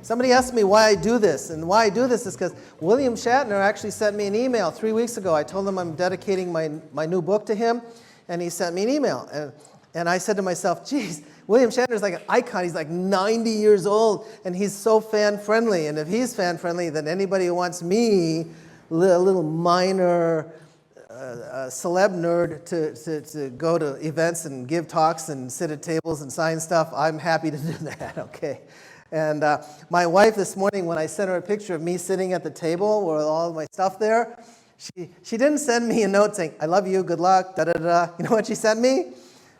Somebody asked me why I do this, and why I do this is because William Shatner actually sent me an email 3 weeks ago. I told him I'm dedicating my new book to him, and he sent me an email. And I said to myself, geez, William Shatner's like an icon. He's like 90 years old, and he's so fan-friendly. And if he's fan-friendly, then anybody who wants me, a little minor celeb nerd, to go to events and give talks and sit at tables and sign stuff, I'm happy to do that, okay? And my wife this morning, when I sent her a picture of me sitting at the table with all my stuff there, she didn't send me a note saying, I love you, good luck, da-da-da. You know what she sent me?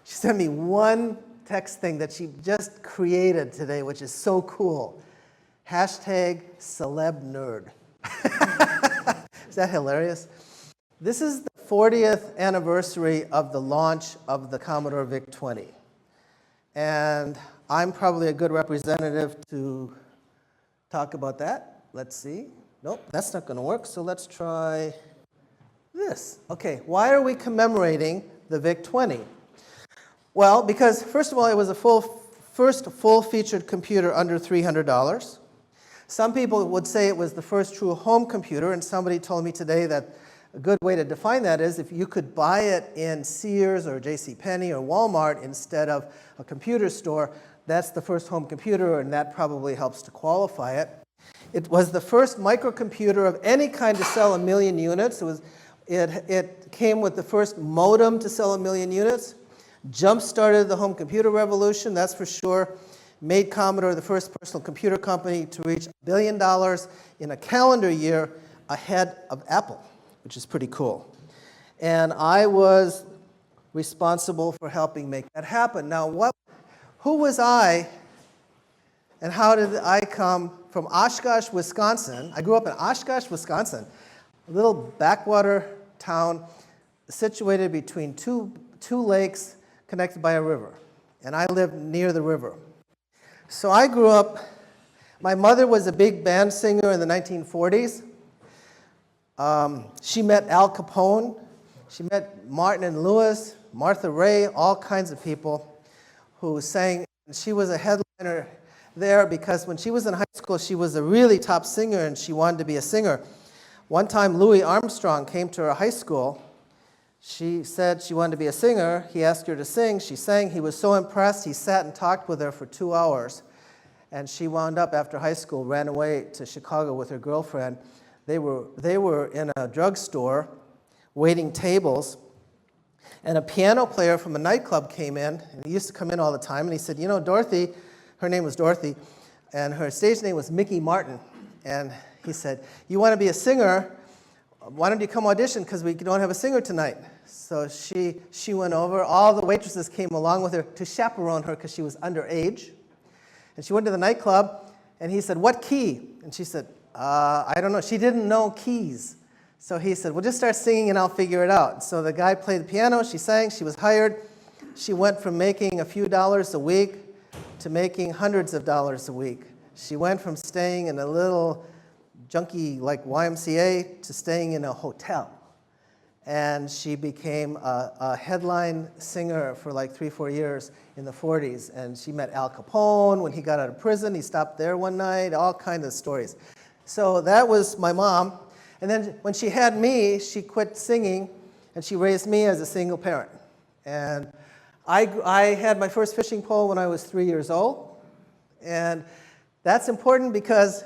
She sent me one text thing that she just created today, which is so cool. Hashtag celeb nerd. Is that hilarious? This is the 40th anniversary of the launch of the Commodore VIC-20. And I'm probably a good representative to talk about that. Let's see. Nope, that's not going to work, so let's try this. Okay, why are we commemorating the VIC-20? Well, because first of all, it was the first full-featured computer under $300. Some people would say it was the first true home computer, and somebody told me today that a good way to define that is if you could buy it in Sears or JCPenney or Walmart instead of a computer store, that's the first home computer, and that probably helps to qualify it. It was the first microcomputer of any kind to sell 1 million units. It came with the first modem to sell 1 million units. Jump-started the home computer revolution, that's for sure. Made Commodore the first personal computer company to reach $1 billion in a calendar year ahead of Apple, which is pretty cool. And I was responsible for helping make that happen. Now, who was I, and how did I come from Oshkosh, Wisconsin? I grew up in Oshkosh, Wisconsin, a little backwater town situated between two lakes connected by a river. And I lived near the river. So I grew up, my mother was a big band singer in the 1940s. She met Al Capone. She met Martin and Lewis, Martha Ray, all kinds of people who sang. She was a headliner there because when she was in high school, she was a really top singer and she wanted to be a singer. One time, Louis Armstrong came to her high school. She said she wanted to be a singer. He asked her to sing. She sang. He was so impressed, he sat and talked with her for 2 hours. And she wound up, after high school, ran away to Chicago with her girlfriend. They were in a drugstore waiting tables. And a piano player from a nightclub came in. And he used to come in all the time. And he said, you know, Dorothy, her name was Dorothy, and her stage name was Mickey Martin. And he said, you want to be a singer? Why don't you come audition, because we don't have a singer tonight. So she went over. All the waitresses came along with her to chaperone her because she was underage. And she went to the nightclub, and he said, what key? And she said, I don't know. She didn't know keys. So he said, well, just start singing and I'll figure it out. So the guy played the piano, she sang, she was hired. She went from making a few dollars a week to making hundreds of dollars a week. She went from staying in a little junky like YMCA to staying in a hotel. And she became a headline singer for like 3-4 years in the 40s. And she met Al Capone when he got out of prison. He stopped there one night, all kinds of stories. So that was my mom. And then when she had me, she quit singing, and she raised me as a single parent. And I had my first fishing pole when I was 3 years old. And that's important because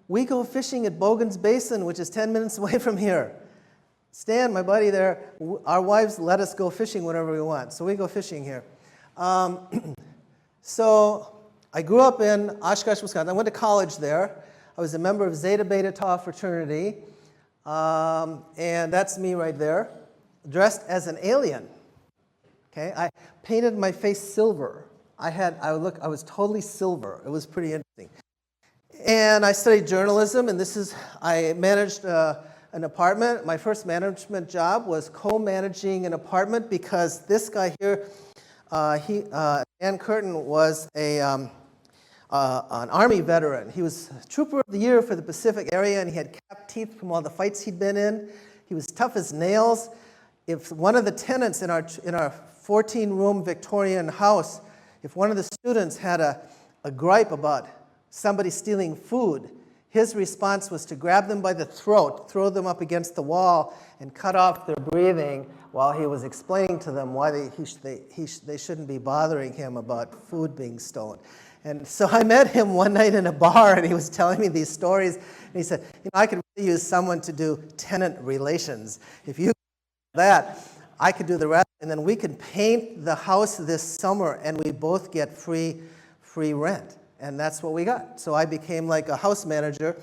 we go fishing at Bogan's Basin, which is 10 minutes away from here. Stan, my buddy there, our wives let us go fishing whenever we want. So we go fishing here. So I grew up in Oshkosh, Wisconsin. I went to college there. I was a member of Zeta Beta Tau fraternity. And that's me right there, dressed as an alien. Okay, I painted my face silver. I was totally silver. It was pretty interesting. And I studied journalism, and I managed an apartment. My first management job was co-managing an apartment because this guy here, Dan Curtin, was an Army veteran. He was Trooper of the Year for the Pacific area, and he had capped teeth from all the fights he'd been in. He was tough as nails. If one of the tenants in our 14-room Victorian house, if one of the students had a gripe about somebody stealing food, his response was to grab them by the throat, throw them up against the wall, and cut off their breathing while he was explaining to them why they shouldn't be bothering him about food being stolen. And so I met him one night in a bar, and he was telling me these stories. And he said, I could really use someone to do tenant relations. If you do that, I could do the rest, and then we can paint the house this summer, and we both get free rent. And that's what we got. So I became like a house manager.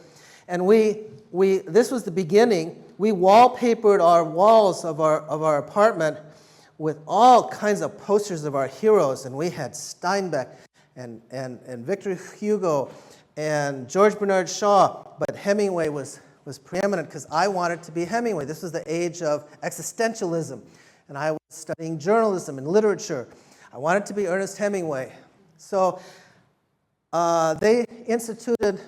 And this was the beginning. We wallpapered our walls of our apartment with all kinds of posters of our heroes. And we had Steinbeck and Victor Hugo and George Bernard Shaw. But Hemingway was preeminent because I wanted to be Hemingway. This was the age of existentialism. And I was studying journalism and literature. I wanted to be Ernest Hemingway. So they instituted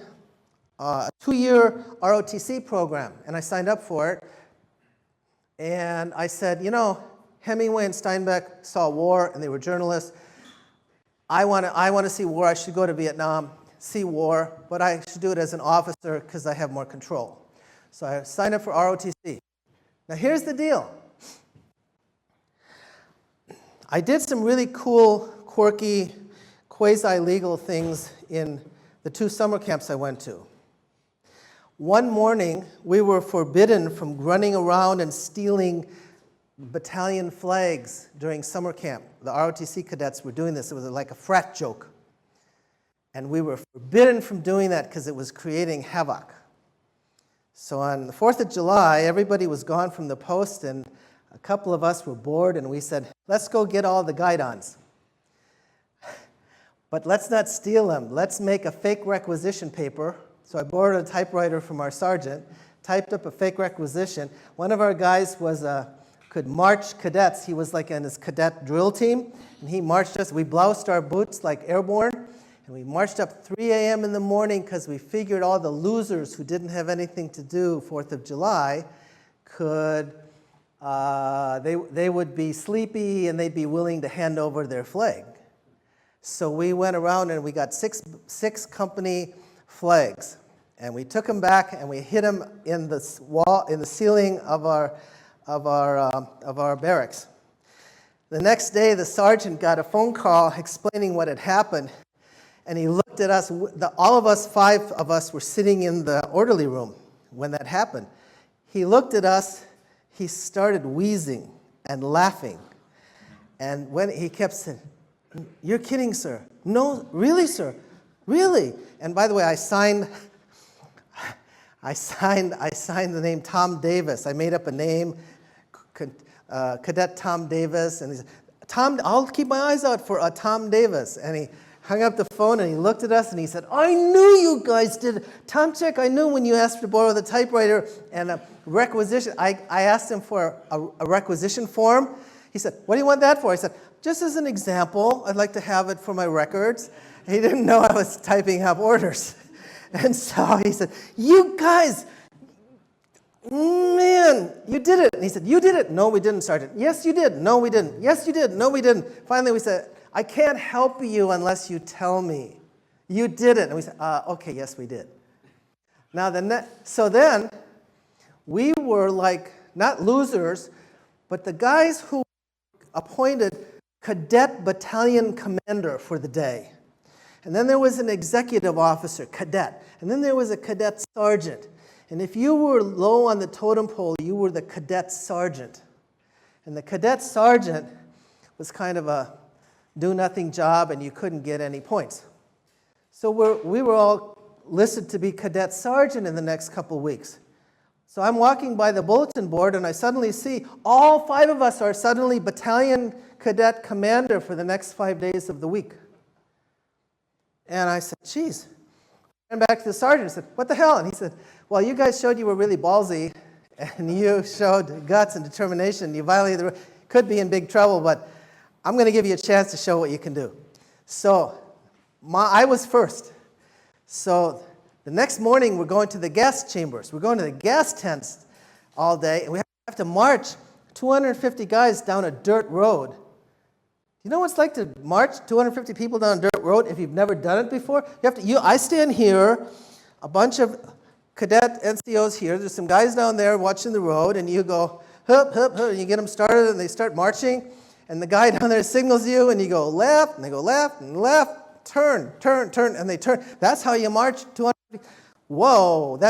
a 2-year ROTC program, and I signed up for it. And I said, Hemingway and Steinbeck saw war, and they were journalists. I want to see war. I should go to Vietnam, see war, but I should do it as an officer because I have more control. So I signed up for ROTC. Now here's the deal. I did some really cool, quirky, quasi-legal things in the 2 summer camps I went to. One morning, we were forbidden from running around and stealing battalion flags during summer camp. The ROTC cadets were doing this. It was like a frat joke. And we were forbidden from doing that because it was creating havoc. So on the 4th of July, everybody was gone from the post, and a couple of us were bored, and we said, let's go get all the guidons. But let's not steal them. Let's make a fake requisition paper. So I borrowed a typewriter from our sergeant, typed up a fake requisition. One of our guys could march cadets. He was like in his cadet drill team, and he marched us. We bloused our boots like airborne, and we marched up 3 a.m. in the morning because we figured all the losers who didn't have anything to do 4th of July they would be sleepy and they'd be willing to hand over their flag. So we went around and we got six company flags, and we took them back and we hid them in the ceiling of our barracks. The next day, the sergeant got a phone call explaining what had happened, and he looked at us. All of us, 5 of us, were sitting in the orderly room when that happened. He looked at us. He started wheezing and laughing, and when he kept saying, "You're kidding, sir." "No, really, sir, really." And by the way, I signed the name Tom Davis. I made up a name, Cadet Tom Davis, and he said, "Tom, I'll keep my eyes out for a Tom Davis." And he hung up the phone and he looked at us and he said, "I knew you guys did it. Tomczyk, I knew when you asked to borrow the typewriter and a requisition." I asked him for a requisition form. He said, "What do you want that for?" I said, "Just as an example, I'd like to have it for my records." He didn't know I was typing up orders. And so he said, "You guys, man, you did it." And he said, "You did it." "No, we didn't, Sergeant." "Yes, you did." "No, we didn't." "Yes, you did." "No, we didn't." Finally, we said, "I can't help you unless you tell me. You did it." And we said, "Okay, yes, we did." Now, so then, we were like, not losers, but the guys who appointed cadet battalion commander for the day. And then there was an executive officer, cadet. And then there was a cadet sergeant. And if you were low on the totem pole, you were the cadet sergeant. And the cadet sergeant was kind of a do-nothing job, and you couldn't get any points. So we were all listed to be cadet sergeant in the next couple of weeks. So I'm walking by the bulletin board, and I suddenly see all 5 of us are suddenly battalion cadet commander for the next 5 days of the week. And I said, "Geez." I went back to the sergeant and said, "What the hell?" And he said, "Well, you guys showed you were really ballsy, and you showed guts and determination. You violated the rule. Could be in big trouble, but I'm going to give you a chance to show what you can do." So I was first. So the next morning, we're going to the gas chambers. We're going to the gas tents all day, and we have to march 250 guys down a dirt road You know what it's like to march 250 people down a dirt road if you've never done it before? I stand here, a bunch of cadet NCOs here, there's some guys down there watching the road, and you go, hup, hup, hup, and you get them started, and they start marching, and the guy down there signals you, and you go left, and they go left, and left, turn, turn, turn, and they turn. That's how you march 250. Whoa,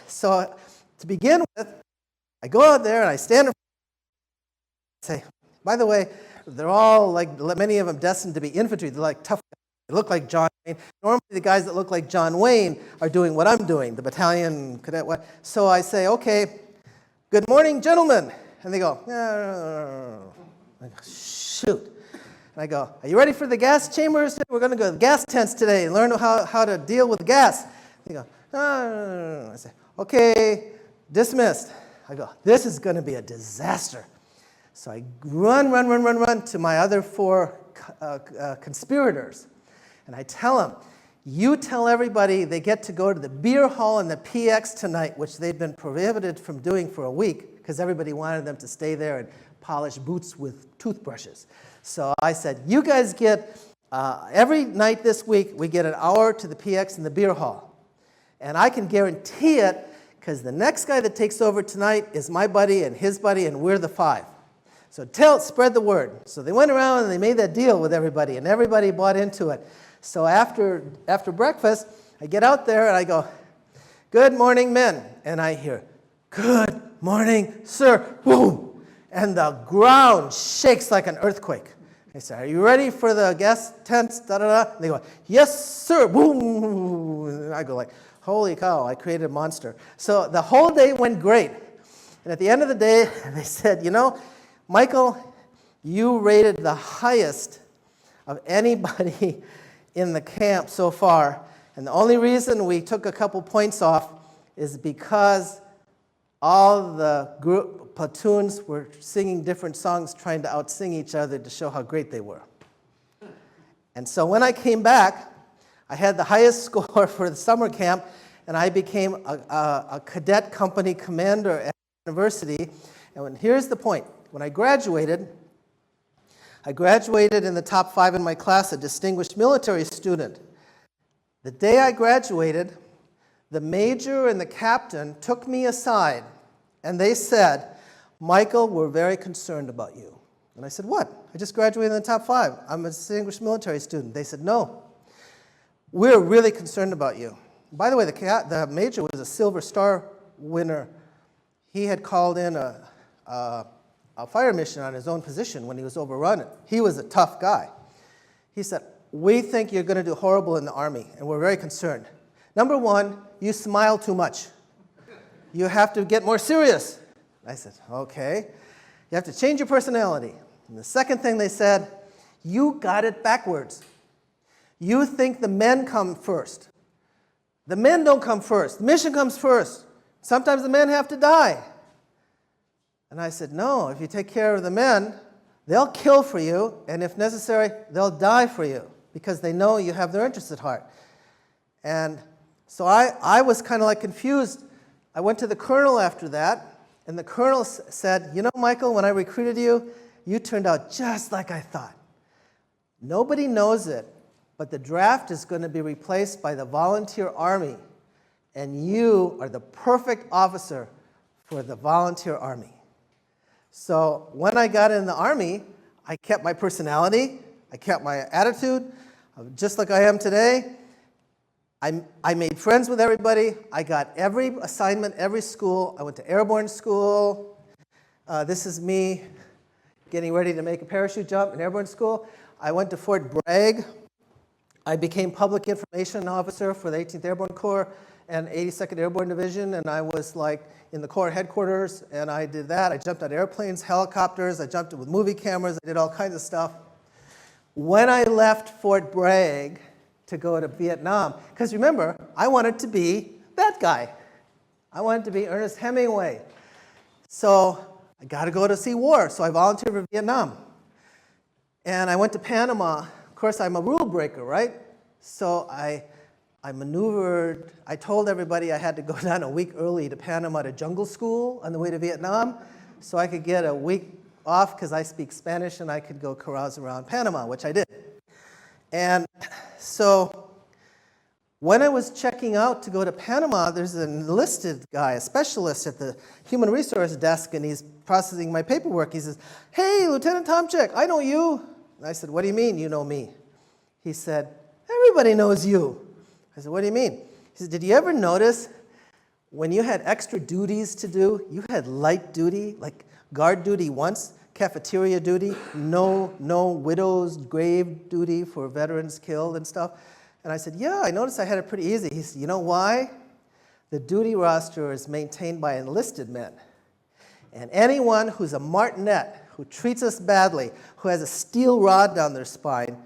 so to begin with, I go out there, and I stand and say, by the way, they're all, like, many of them destined to be infantry. They're like tough guys. They look like John Wayne. Normally, the guys that look like John Wayne are doing what I'm doing, the battalion cadet. So I say, okay, good morning, gentlemen. And they go, I go, shoot. And I go, are you ready for the gas chambers? We're going to go to the gas tents today and learn how to deal with gas. They go, no. I say, okay, dismissed. I go, this is going to be a disaster. So I run to my other 4 conspirators. And I tell them, you tell everybody they get to go to the beer hall in the PX tonight, which they've been prohibited from doing for a week because everybody wanted them to stay there and polish boots with toothbrushes. So I said, you guys get, every night this week, we get an hour to the PX in the beer hall. And I can guarantee it because the next guy that takes over tonight is my buddy and his buddy, and we're the 5. So spread the word. So they went around and they made that deal with everybody, and everybody bought into it. So after breakfast, I get out there and I go, good morning, men. And I hear, good morning, sir. Boom. And the ground shakes like an earthquake. I say, are you ready for the gas tents? Da, da, da. And they go, yes, sir. Boom. And I go like, holy cow, I created a monster. So the whole day went great. And at the end of the day, they said, you know, Michael, you rated the highest of anybody in the camp so far. And the only reason we took a couple points off is because all the platoons were singing different songs, trying to out-sing each other to show how great they were. And so when I came back, I had the highest score for the summer camp, and I became a cadet company commander at the university. And here's the point. When I graduated in the top 5 in my class, a distinguished military student. The day I graduated, the major and the captain took me aside, and they said, Michael, we're very concerned about you. And I said, what? I just graduated in the top 5. I'm a distinguished military student. They said, no, we're really concerned about you. By the way, the major was a Silver Star winner. He had called in a fire mission on his own position when he was overrun. He was a tough guy. He said, we think you're going to do horrible in the Army, and we're very concerned. Number 1, you smile too much. You have to get more serious. I said, okay. You have to change your personality. And the second thing they said, you got it backwards. You think the men come first. The men don't come first. The mission comes first. Sometimes the men have to die. And I said, no, if you take care of the men, they'll kill for you, and if necessary, they'll die for you, because they know you have their interests at heart. And so I was kind of like confused. I went to the colonel after that, and the colonel said, you know, Michael, when I recruited you, you turned out just like I thought. Nobody knows it, but the draft is going to be replaced by the volunteer army, and you are the perfect officer for the volunteer army. So when I got in the Army, I kept my personality, I kept my attitude, just like I am today. I made friends with everybody. I got every assignment, every school. I went to airborne school. This is me getting ready to make a parachute jump in airborne school. I went to Fort Bragg. I became public information officer for the 18th Airborne Corps and 82nd Airborne Division, and I was like in the Corps headquarters, and I did that. I jumped on airplanes, helicopters, I jumped with movie cameras, I did all kinds of stuff. When I left Fort Bragg to go to Vietnam, because remember, I wanted to be that guy. I wanted to be Ernest Hemingway. So I got to go to see war, so I volunteered for Vietnam. And I went to Panama. Of course, I'm a rule breaker, right? So I maneuvered. I told everybody I had to go down a week early to Panama to jungle school on the way to Vietnam so I could get a week off because I speak Spanish and I could go carouse around Panama, which I did. And so when I was checking out to go to Panama, there's an enlisted guy, a specialist at the human resource desk, and he's processing my paperwork. He says, "Hey, Lieutenant Tomczyk, I know you." And I said, "What do you mean you know me?" He said, "Everybody knows you." I said, "What do you mean?" He said, "Did you ever notice when you had extra duties to do, you had light duty, like guard duty once, cafeteria duty, no widow's grave duty for veterans killed and stuff?" And I said, "Yeah, I noticed I had it pretty easy." He said, "You know why? The duty roster is maintained by enlisted men. And anyone who's a martinet, who treats us badly, who has a steel rod down their spine,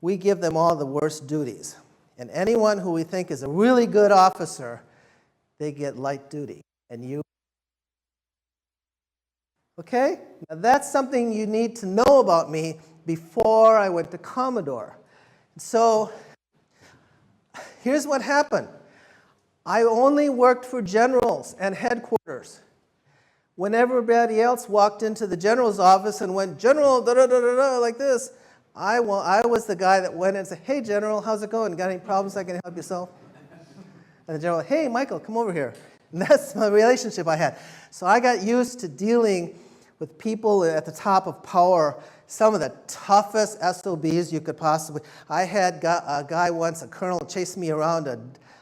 we give them all the worst duties. And anyone who we think is a really good officer, they get light duty. And you..." Okay? Now that's something you need to know about me before I went to Commodore. So here's what happened. I only worked for generals and headquarters. When everybody else walked into the general's office and went, "General, da-da-da-da-da," like this, I was the guy that went in and said, "Hey, General, how's it going? Got any problems I can help yourself?" And the general, "Hey, Michael, come over here." And that's my relationship I had. So I got used to dealing with people at the top of power, some of the toughest SOBs you could possibly. I had a guy once, a colonel, chase me around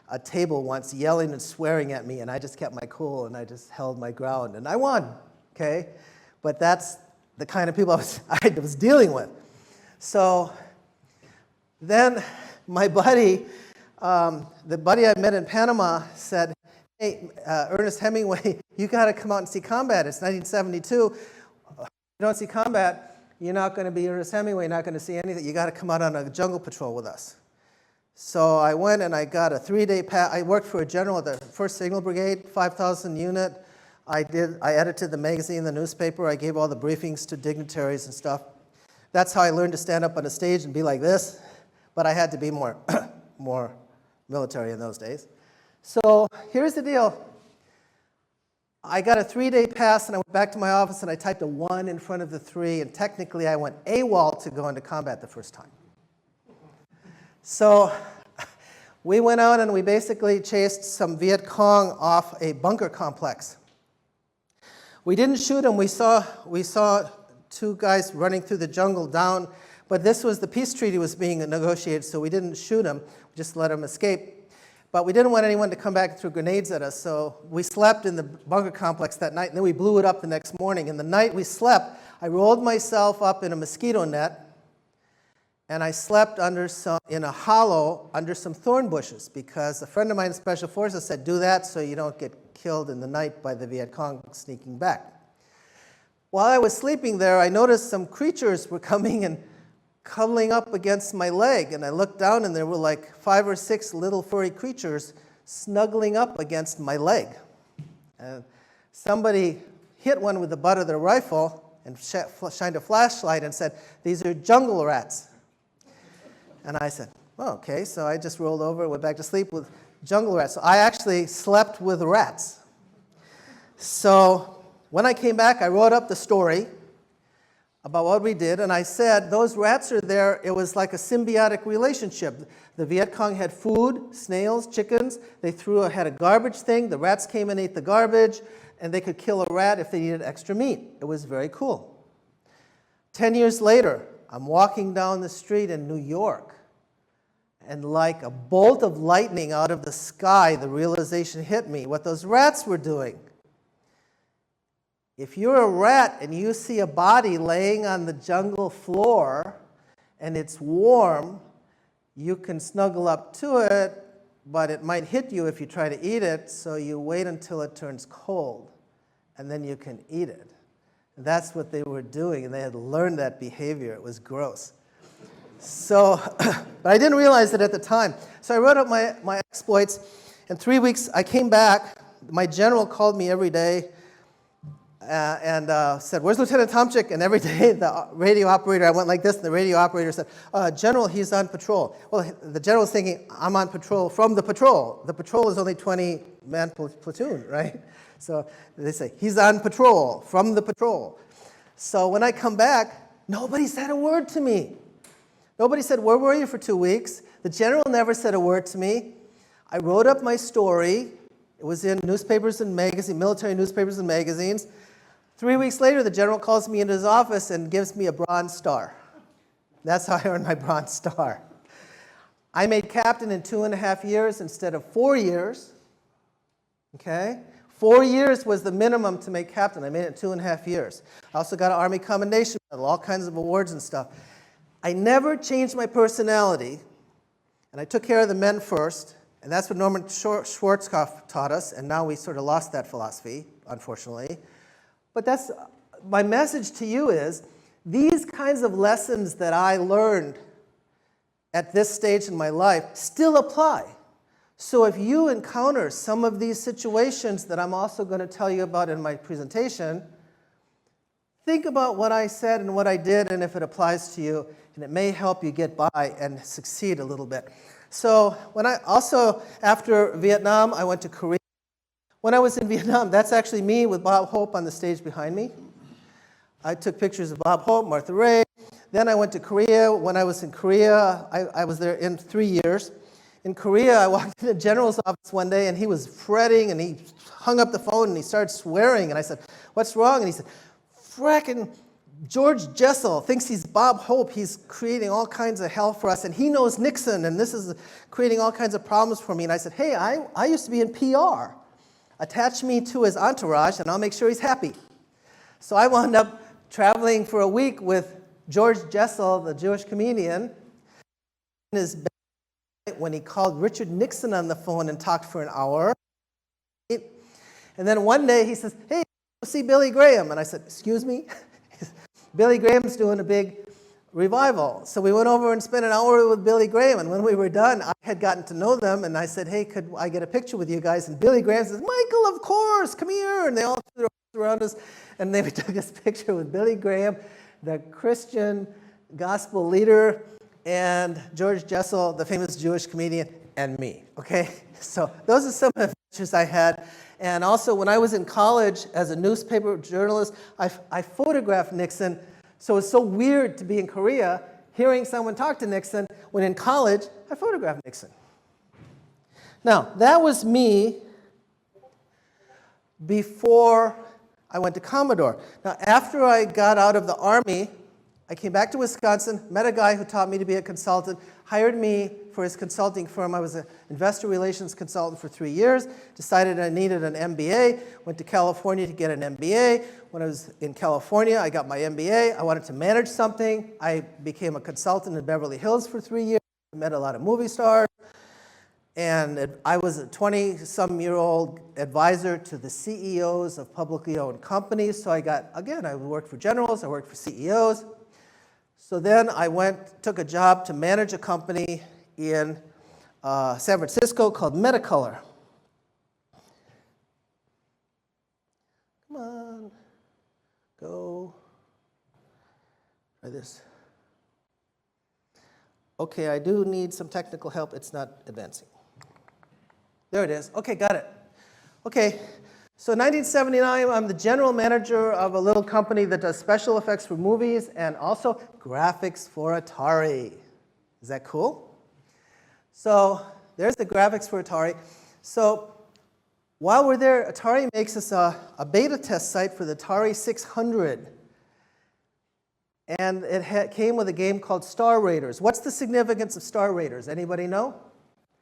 a table once, yelling and swearing at me, and I just kept my cool, and I just held my ground, and I won, okay? But that's the kind of people I was dealing with. So then my buddy, the buddy I met in Panama said, "Hey, Ernest Hemingway, you got to come out and see combat. It's 1972. If you don't see combat, you're not going to be Ernest Hemingway, not going to see anything. You got to come out on a jungle patrol with us." So I went and I got a 3-day pass. I worked for a general at the 1st Signal Brigade, 5,000 unit. I edited the magazine, the newspaper. I gave all the briefings to dignitaries and stuff. That's how I learned to stand up on a stage and be like this. But I had to be more, more military in those days. So here's the deal. I got a 3-day pass, and I went back to my office, and I typed a 1 in front of the 3, and technically I went AWOL to go into combat the first time. So we went out, and we basically chased some Viet Cong off a bunker complex. We didn't shoot them. We saw 2 guys running through the jungle down, but this was the peace treaty was being negotiated, so we didn't shoot them. We just let them escape. But we didn't want anyone to come back and throw grenades at us, so we slept in the bunker complex that night, and then we blew it up the next morning. And the night we slept, I rolled myself up in a mosquito net, and I slept in a hollow under some thorn bushes, because a friend of mine in Special Forces said, "Do that so you don't get killed in the night by the Viet Cong sneaking back." While I was sleeping there, I noticed some creatures were coming and cuddling up against my leg, and I looked down, and there were like 5 or 6 little furry creatures snuggling up against my leg. And somebody hit one with the butt of their rifle and shined a flashlight and said, "These are jungle rats." And I said, "Oh, okay." So I just rolled over and went back to sleep with jungle rats. So I actually slept with rats. So when I came back, I wrote up the story about what we did, and I said, those rats are there. It was like a symbiotic relationship. The Viet Cong had food, snails, chickens. They had a garbage thing. The rats came and ate the garbage, and they could kill a rat if they needed extra meat. It was very cool. 10 years later, I'm walking down the street in New York, and like a bolt of lightning out of the sky, the realization hit me what those rats were doing. If you're a rat and you see a body laying on the jungle floor and it's warm, you can snuggle up to it, but it might hit you if you try to eat it, so you wait until it turns cold, and then you can eat it. And that's what they were doing, and they had learned that behavior. It was gross. So, but I didn't realize it at the time. So I wrote up my exploits. In 3 weeks, I came back. My general called me every day and said, "Where's Lieutenant Tomczyk?" And every day, the radio operator, I went like this, and the radio operator said, "General, he's on patrol." Well, the general was thinking, I'm on patrol from the patrol. The patrol is only 20-man platoon, right? So they say, "He's on patrol from the patrol." So when I come back, nobody said a word to me. Nobody said, where were you for 2 weeks? The general never said a word to me. I wrote up my story. It was in newspapers and magazines, military newspapers and magazines. 3 weeks later, the general calls me into his office and gives me a Bronze Star. That's how I earned my Bronze Star. I made captain in 2.5 years instead of 4 years. Okay? 4 years was the minimum to make captain. I made it in 2.5 years. I also got an Army Commendation Medal, all kinds of awards and stuff. I never changed my personality, and I took care of the men first, and that's what Norman Schwarzkopf taught us, and now we sort of lost that philosophy, unfortunately. But that's, my message to you is, these kinds of lessons that I learned at this stage in my life still apply. So if you encounter some of these situations that I'm also going to tell you about in my presentation, think about what I said and what I did and if it applies to you, and it may help you get by and succeed a little bit. So when I also, after Vietnam, I went to Korea. When I was in Vietnam, that's actually me with Bob Hope on the stage behind me. I took pictures of Bob Hope, Martha Ray. Then I went to Korea. When I was in Korea, I was there in 3 years. In Korea, I walked in the general's office one day, and he was fretting, and he hung up the phone, and he started swearing. And I said, what's wrong? And he said, fracking George Jessel thinks he's Bob Hope. He's creating all kinds of hell for us, and he knows Nixon, and this is creating all kinds of problems for me. And I said, hey, I used to be in PR. Attach me to his entourage, and I'll make sure he's happy. So I wound up traveling for a week with George Jessel, the Jewish comedian, in his bed when he called Richard Nixon on the phone and talked for an hour. And then one day he says, hey, go see Billy Graham. And I said, excuse me? Billy Graham's doing a big revival. So we went over and spent an hour with Billy Graham. And when we were done, I had gotten to know them. And I said, hey, could I get a picture with you guys? And Billy Graham says, Michael, of course, come here. And they all threw their arms around us. And then we took this picture with Billy Graham, the Christian gospel leader, and George Jessel, the famous Jewish comedian, and me. Okay? So those are some of the pictures I had. And also, when I was in college as a newspaper journalist, I photographed Nixon. So it's so weird to be in Korea hearing someone talk to Nixon when in college I photographed Nixon. Now, that was me before I went to Commodore. Now, after I got out of the Army, I came back to Wisconsin, met a guy who taught me to be a consultant, hired me for his consulting firm. I was an investor relations consultant for 3 years, decided I needed an MBA, went to California to get an MBA. When I was in California, I got my MBA. I wanted to manage something. I became a consultant in Beverly Hills for 3 years. I met a lot of movie stars. And I was a 20-some-year-old advisor to the CEOs of publicly owned companies. So I worked for generals, I worked for CEOs. So then I took a job to manage a company in San Francisco called Metacolor. Come on, go. Try this. Okay, I do need some technical help. It's not advancing. There it is. Okay, got it. Okay, so in 1979, I'm the general manager of a little company that does special effects for movies and also graphics for Atari. Is that cool? So there's the graphics for Atari. So while we're there, Atari makes us a beta test site for the Atari 600. And it came with a game called Star Raiders. What's the significance of Star Raiders? Anybody know?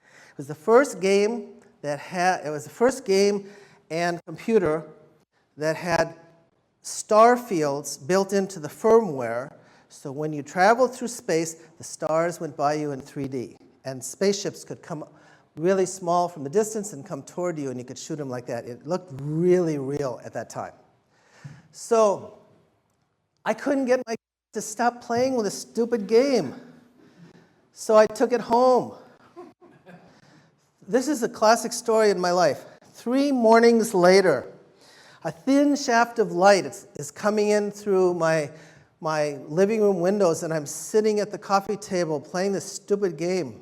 It was the first game and computer that had star fields built into the firmware. So when you traveled through space, the stars went by you in 3D. And spaceships could come really small from the distance and come toward you, and you could shoot them like that. It looked really real at that time. So I couldn't get my to stop playing with a stupid game. So I took it home. This is a classic story in my life. 3 mornings later, a thin shaft of light is coming in through my living room windows, and I'm sitting at the coffee table playing this stupid game.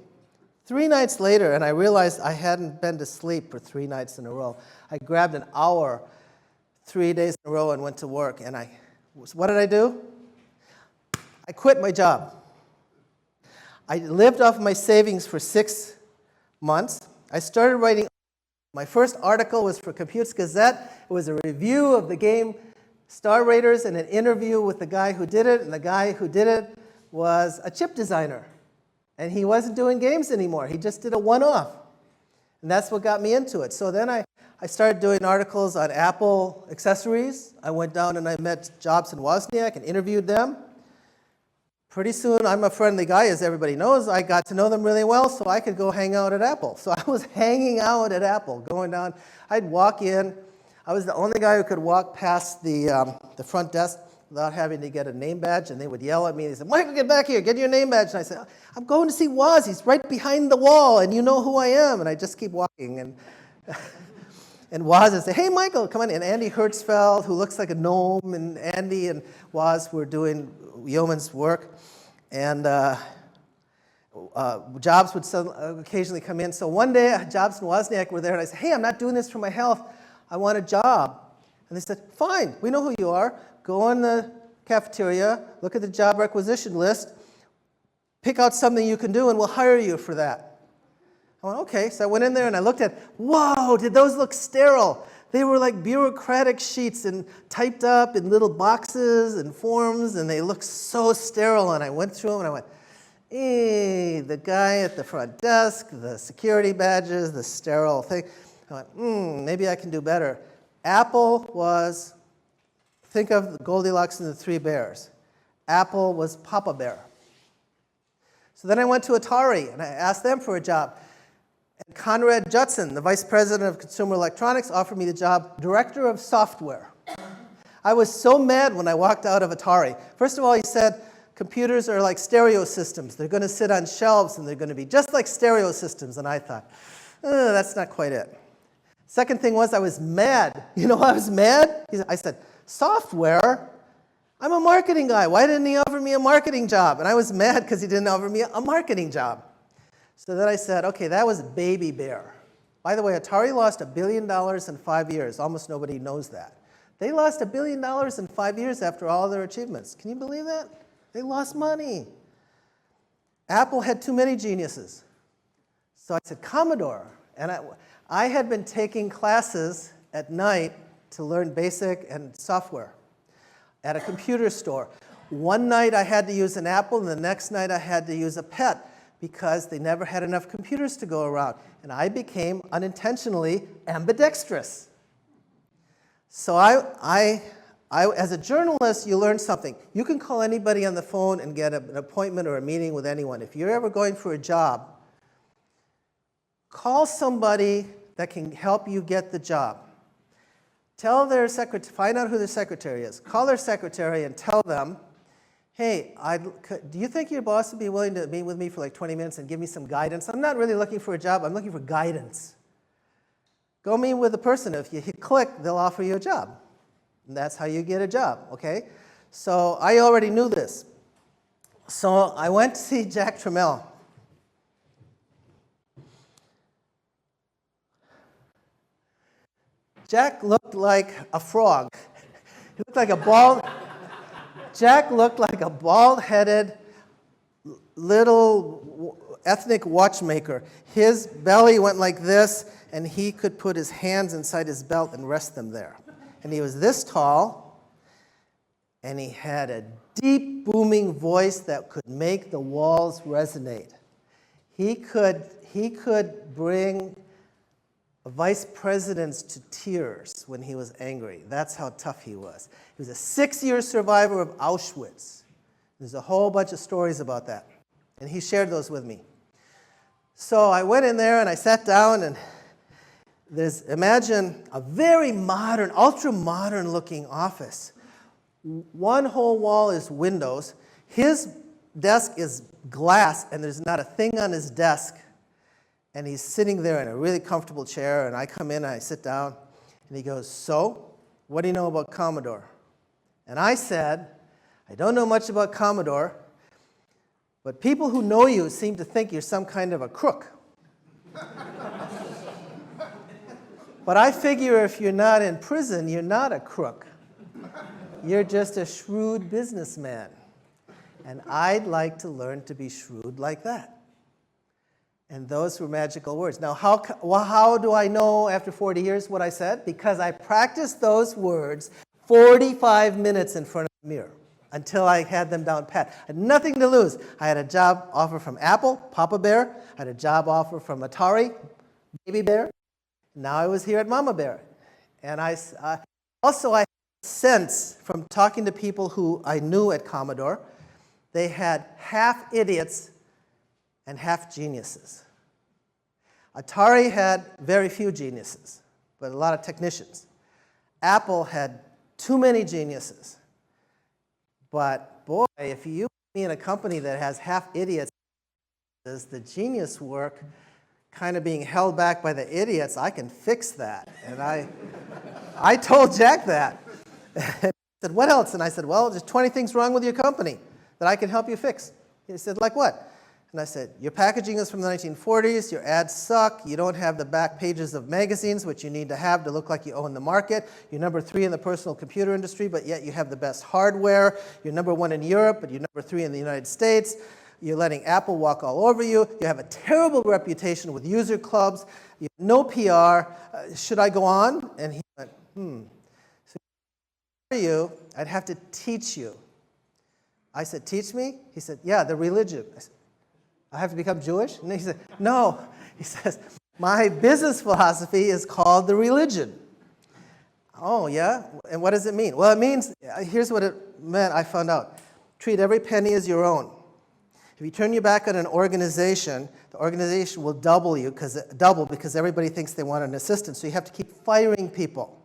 3 nights later, and I realized I hadn't been to sleep for 3 nights in a row. I grabbed an hour 3 days in a row and went to work, and I So what did I do? I quit my job. I lived off my savings for 6 months. I started writing. My first article was for Computes Gazette. It was a review of the game Star Raiders and an interview with the guy who did it. And the guy who did it was a chip designer. And he wasn't doing games anymore. He just did a one-off. And that's what got me into it. So then I started doing articles on Apple accessories. I went down and I met Jobs and Wozniak and interviewed them. Pretty soon, I'm a friendly guy, as everybody knows. I got to know them really well, so I could go hang out at Apple. So I was hanging out at Apple, going down. I'd walk in. I was the only guy who could walk past the front desk without having to get a name badge, and they would yell at me. They said, Michael, get back here, get your name badge. And I said, I'm going to see Woz. He's right behind the wall, and you know who I am. And I just keep walking. And Woz would say, hey, Michael, come on in. Andy Hertzfeld, who looks like a gnome, and Andy and Woz were doing yeoman's work. And Jobs would occasionally come in. So one day, Jobs and Wozniak were there, and I said, hey, I'm not doing this for my health. I want a job. And they said, fine, we know who you are. Go in the cafeteria, look at the job requisition list, pick out something you can do, and we'll hire you for that. I went, okay. So I went in there and I looked at, whoa, did those look sterile? They were like bureaucratic sheets and typed up in little boxes and forms, and they looked so sterile. And I went through them and I went, the guy at the front desk, the security badges, the sterile thing. I went, maybe I can do better. Apple was, think of Goldilocks and the Three Bears. Apple was Papa Bear. So then I went to Atari and I asked them for a job. And Conrad Judson, the vice president of consumer electronics, offered me the job director of software. I was so mad when I walked out of Atari. First of all, he said, computers are like stereo systems. They're going to sit on shelves and they're going to be just like stereo systems. And I thought, that's not quite it. Second thing was I was mad. You know why I was mad? I said, software? I'm a marketing guy. Why didn't he offer me a marketing job? And I was mad because he didn't offer me a marketing job. So then I said, okay, that was Baby Bear. By the way, Atari lost $1 billion in 5 years. Almost nobody knows that. They lost $1 billion in 5 years after all their achievements. Can you believe that? They lost money. Apple had too many geniuses. So I said, Commodore. And I had been taking classes at night to learn BASIC and software at a computer store. One night I had to use an Apple, and the next night I had to use a PET because they never had enough computers to go around. And I became unintentionally ambidextrous. So as a journalist, you learn something. You can call anybody on the phone and get an appointment or a meeting with anyone. If you're ever going for a job, call somebody that can help you get the job. Tell their secretary, find out who their secretary is. Call their secretary and tell them, hey, do you think your boss would be willing to meet with me for like 20 minutes and give me some guidance? I'm not really looking for a job. I'm looking for guidance. Go meet with the person. If you hit click, they'll offer you a job. And that's how you get a job, okay? So I already knew this. So I went to see Jack Tramiel. Jack looked like a frog. He looked like a bald. Jack looked like a bald-headed little ethnic watchmaker. His belly went like this, and he could put his hands inside his belt and rest them there. And he was this tall, and he had a deep, booming voice that could make the walls resonate. He could bring vice presidents to tears when he was angry. That's how tough he was. He was a 6-year survivor of Auschwitz. There's a whole bunch of stories about that. And he shared those with me. So I went in there and I sat down, and imagine a very modern, ultra-modern looking office. One whole wall is windows. His desk is glass, and there's not a thing on his desk. And he's sitting there in a really comfortable chair, and I come in and I sit down, and he goes, so, what do you know about Commodore? And I said, I don't know much about Commodore, but people who know you seem to think you're some kind of a crook. But I figure if you're not in prison, you're not a crook. You're just a shrewd businessman. And I'd like to learn to be shrewd like that. And those were magical words. Now, how do I know after 40 years what I said? Because I practiced those words 45 minutes in front of the mirror until I had them down pat. I had nothing to lose. I had a job offer from Apple, Papa Bear. I had a job offer from Atari, Baby Bear. Now I was here at Mama Bear. And I had a sense from talking to people who I knew at Commodore, they had half idiots and half geniuses. Atari had very few geniuses, but a lot of technicians. Apple had too many geniuses. But boy, if you put me in a company that has half idiots, the genius work kind of being held back by the idiots, I can fix that. And I told Jack that. And he said, what else? And I said, well, there's 20 things wrong with your company that I can help you fix. He said, like what? And I said, your packaging is from the 1940s, your ads suck, you don't have the back pages of magazines, which you need to have to look like you own the market, you're number 3 in the personal computer industry, but yet you have the best hardware, you're number 1 in Europe, but you're number 3 in the United States, you're letting Apple walk all over you, you have a terrible reputation with user clubs, you have no PR, should I go on? And he went, So for you, I'd have to teach you. I said, teach me? He said, yeah, the religion. I said, I have to become Jewish? And he said, no. He says, my business philosophy is called the religion. Oh, yeah? And what does it mean? Well, it means, here's what it meant I found out. Treat every penny as your own. If you turn your back on an organization, the organization will double because everybody thinks they want an assistant. So you have to keep firing people.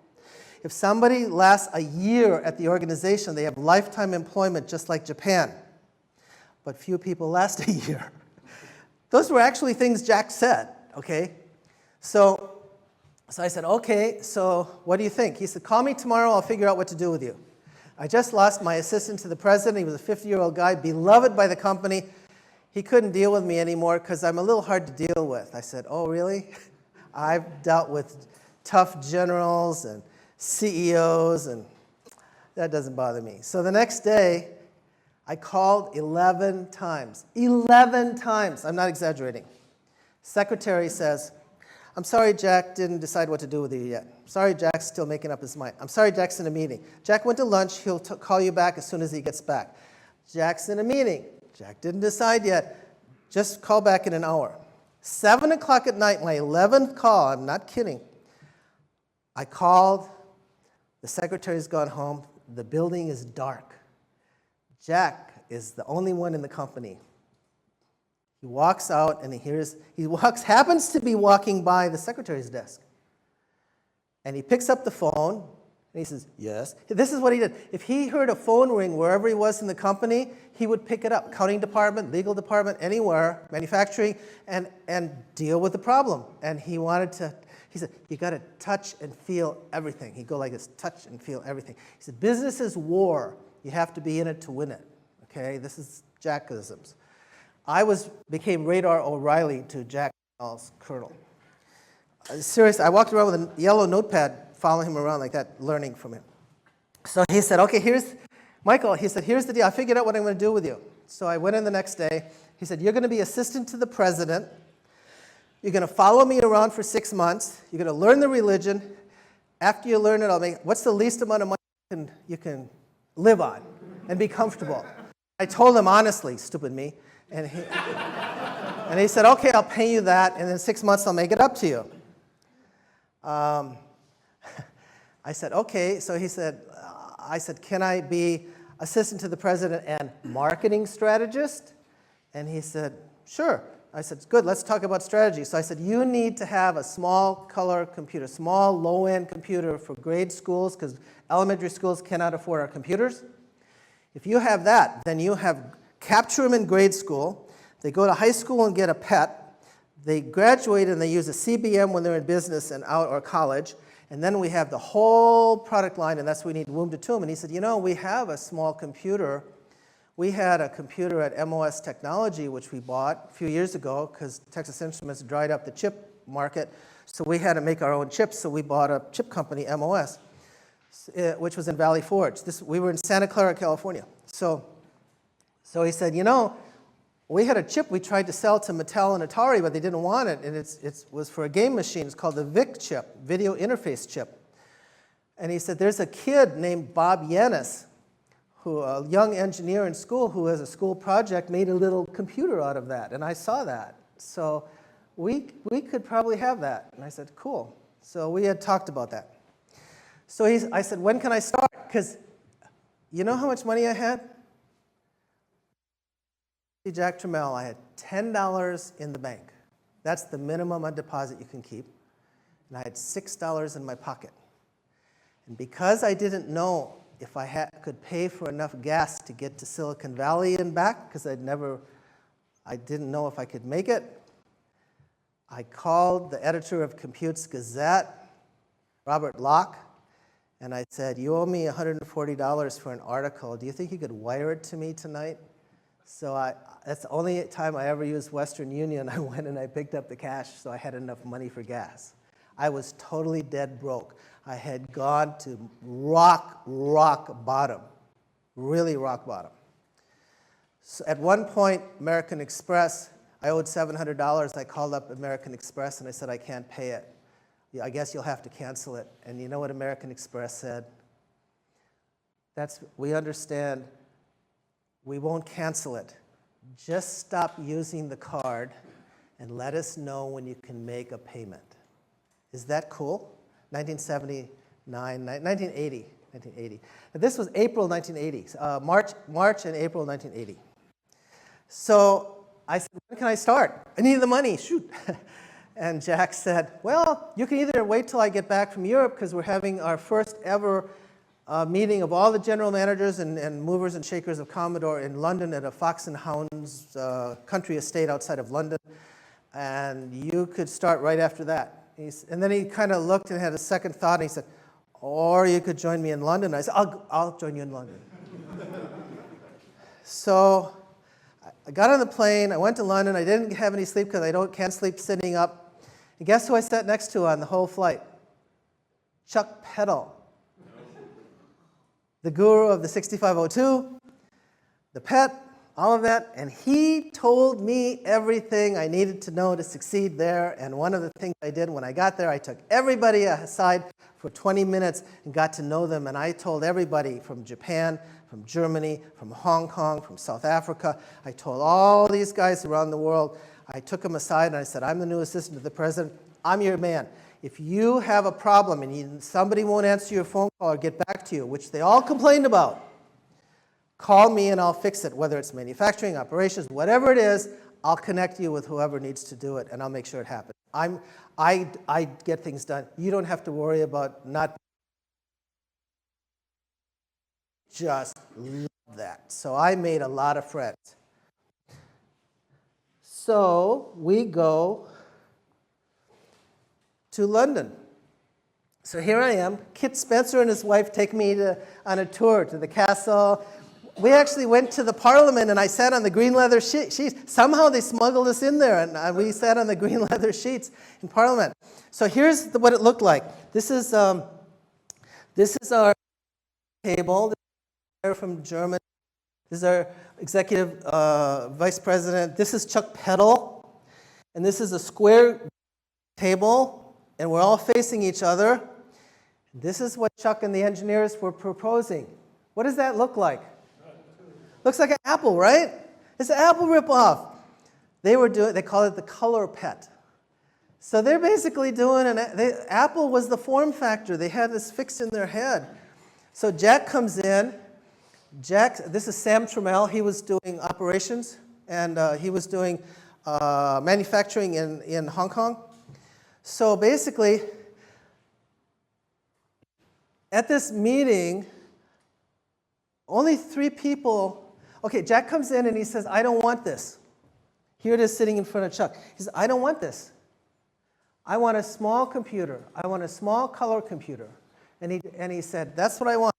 If somebody lasts a year at the organization, they have lifetime employment just like Japan. But few people last a year. Those were actually things Jack said, okay? So I said, okay, so what do you think? He said, call me tomorrow, I'll figure out what to do with you. I just lost my assistant to the president. He was a 50-year-old guy, beloved by the company. He couldn't deal with me anymore because I'm a little hard to deal with. I said, oh, really? I've dealt with tough generals and CEOs, and that doesn't bother me. So the next day, I called 11 times. 11 times. I'm not exaggerating. Secretary says, I'm sorry Jack didn't decide what to do with you yet. Sorry Jack's still making up his mind. I'm sorry Jack's in a meeting. Jack went to lunch. He'll call you back as soon as he gets back. Jack's in a meeting. Jack didn't decide yet. Just call back in an hour. 7 o'clock at night, my 11th call, I'm not kidding. I called. The secretary's gone home. The building is dark. Jack is the only one in the company. He walks out and happens to be walking by the secretary's desk. And he picks up the phone and he says, yes. This is what he did. If he heard a phone ring wherever he was in the company, he would pick it up. Accounting department, legal department, anywhere, manufacturing, and deal with the problem. And he said, you got to touch and feel everything. He'd go like this, touch and feel everything. He said, business is war. You have to be in it to win it. Okay, this is Jackisms. I became Radar O'Reilly to Jack Tramel's colonel. Seriously, I walked around with a yellow notepad, following him around like that, learning from him. So he said, okay, Michael, he said, here's the deal. I figured out what I'm going to do with you. So I went in the next day. He said, you're going to be assistant to the president. You're going to follow me around for 6 months. You're going to learn the religion. After you learn it, what's the least amount of money you can live on and be comfortable? I told him honestly, stupid me, and he said, okay, I'll pay you that, and in 6 months I'll make it up to you. I said, okay, so I said, can I be assistant to the president and marketing strategist? And he said, sure. I said, good, let's talk about strategy. So I said, you need to have a small color computer, small low-end computer for grade schools, because elementary schools cannot afford our computers. If you have that, then you capture them in grade school. They go to high school and get a pet. They graduate and they use a CBM when they're in business and out or college. And then we have the whole product line, and that's what we need womb to tomb. And he said, we have a small computer. We had a computer at MOS Technology, which we bought a few years ago because Texas Instruments dried up the chip market. So we had to make our own chips, so we bought a chip company, MOS. which was in Valley Forge. We were in Santa Clara, California. So he said, you know, we had a chip we tried to sell to Mattel and Atari, but they didn't want it, and it was for a game machine. It's called the VIC chip, video interface chip. And he said, there's a kid named Bob Yanis, a young engineer in school who has a school project, made a little computer out of that, and I saw that. So we could probably have that. And I said, cool. So we had talked about that. So I said, when can I start? Because you know how much money I had? Jack Tramiel, I had $10 in the bank. That's the minimum on deposit you can keep. And I had $6 in my pocket. And because I didn't know if I could pay for enough gas to get to Silicon Valley and back, because I didn't know if I could make it, I called the editor of Compute's Gazette, Robert Locke, and I said, you owe me $140 for an article. Do you think you could wire it to me tonight? So that's the only time I ever used Western Union. I went and I picked up the cash so I had enough money for gas. I was totally dead broke. I had gone to rock bottom, really rock bottom. So at one point, American Express, I owed $700. I called up American Express and I said, I can't pay it. Yeah, I guess you'll have to cancel it. And you know what American Express said? We understand. We won't cancel it. Just stop using the card and let us know when you can make a payment. Is that cool? 1980. This was April 1980, March and April 1980. So I said, when can I start? I need the money, shoot. And Jack said, well, you can either wait till I get back from Europe because we're having our first ever meeting of all the general managers and movers and shakers of Commodore in London at a Fox and Hounds country estate outside of London. And you could start right after that. And then he kind of looked and had a second thought, and he said, or you could join me in London. I said, I'll join you in London. So I got on the plane. I went to London. I didn't have any sleep because I can't sleep sitting up. And guess who I sat next to on the whole flight? Chuck Peddle. The guru of the 6502, the PET, all of that, and he told me everything I needed to know to succeed there. And one of the things I did when I got there, I took everybody aside for 20 minutes and got to know them. And I told everybody from Japan, from Germany, from Hong Kong, from South Africa. I told all these guys around the world. I took them aside and I said, I'm the new assistant to the president. I'm your man. If you have a problem and somebody won't answer your phone call or get back to you, which they all complained about, call me and I'll fix it, whether it's manufacturing, operations, whatever it is, I'll connect you with whoever needs to do it and I'll make sure it happens. I get things done. You don't have to worry about not. Just love that. So I made a lot of friends. So we go to London. So here I am. Kit Spencer and his wife take me on a tour to the castle. We actually went to the Parliament, and I sat on the green leather sheets. Somehow they smuggled us in there, and we sat on the green leather sheets in Parliament. So here's what it looked like. This is our table. This is from Germany. This is our executive vice president. This is Chuck Peddle, and this is a square table. And we're all facing each other. This is what Chuck and the engineers were proposing. What does that look like? Looks like an Apple, right? It's an Apple ripoff. They call it the color pet. So they're basically doing Apple was the form factor. They had this fixed in their head. So Jack comes in. This is Sam Tramiel. He was doing operations, and he was doing manufacturing in Hong Kong. So basically, at this meeting, only 3 people. Okay, Jack comes in and he says, I don't want this. Here it is sitting in front of Chuck. He says, I don't want this. I want a small computer. I want a small color computer. And he said, that's what I want.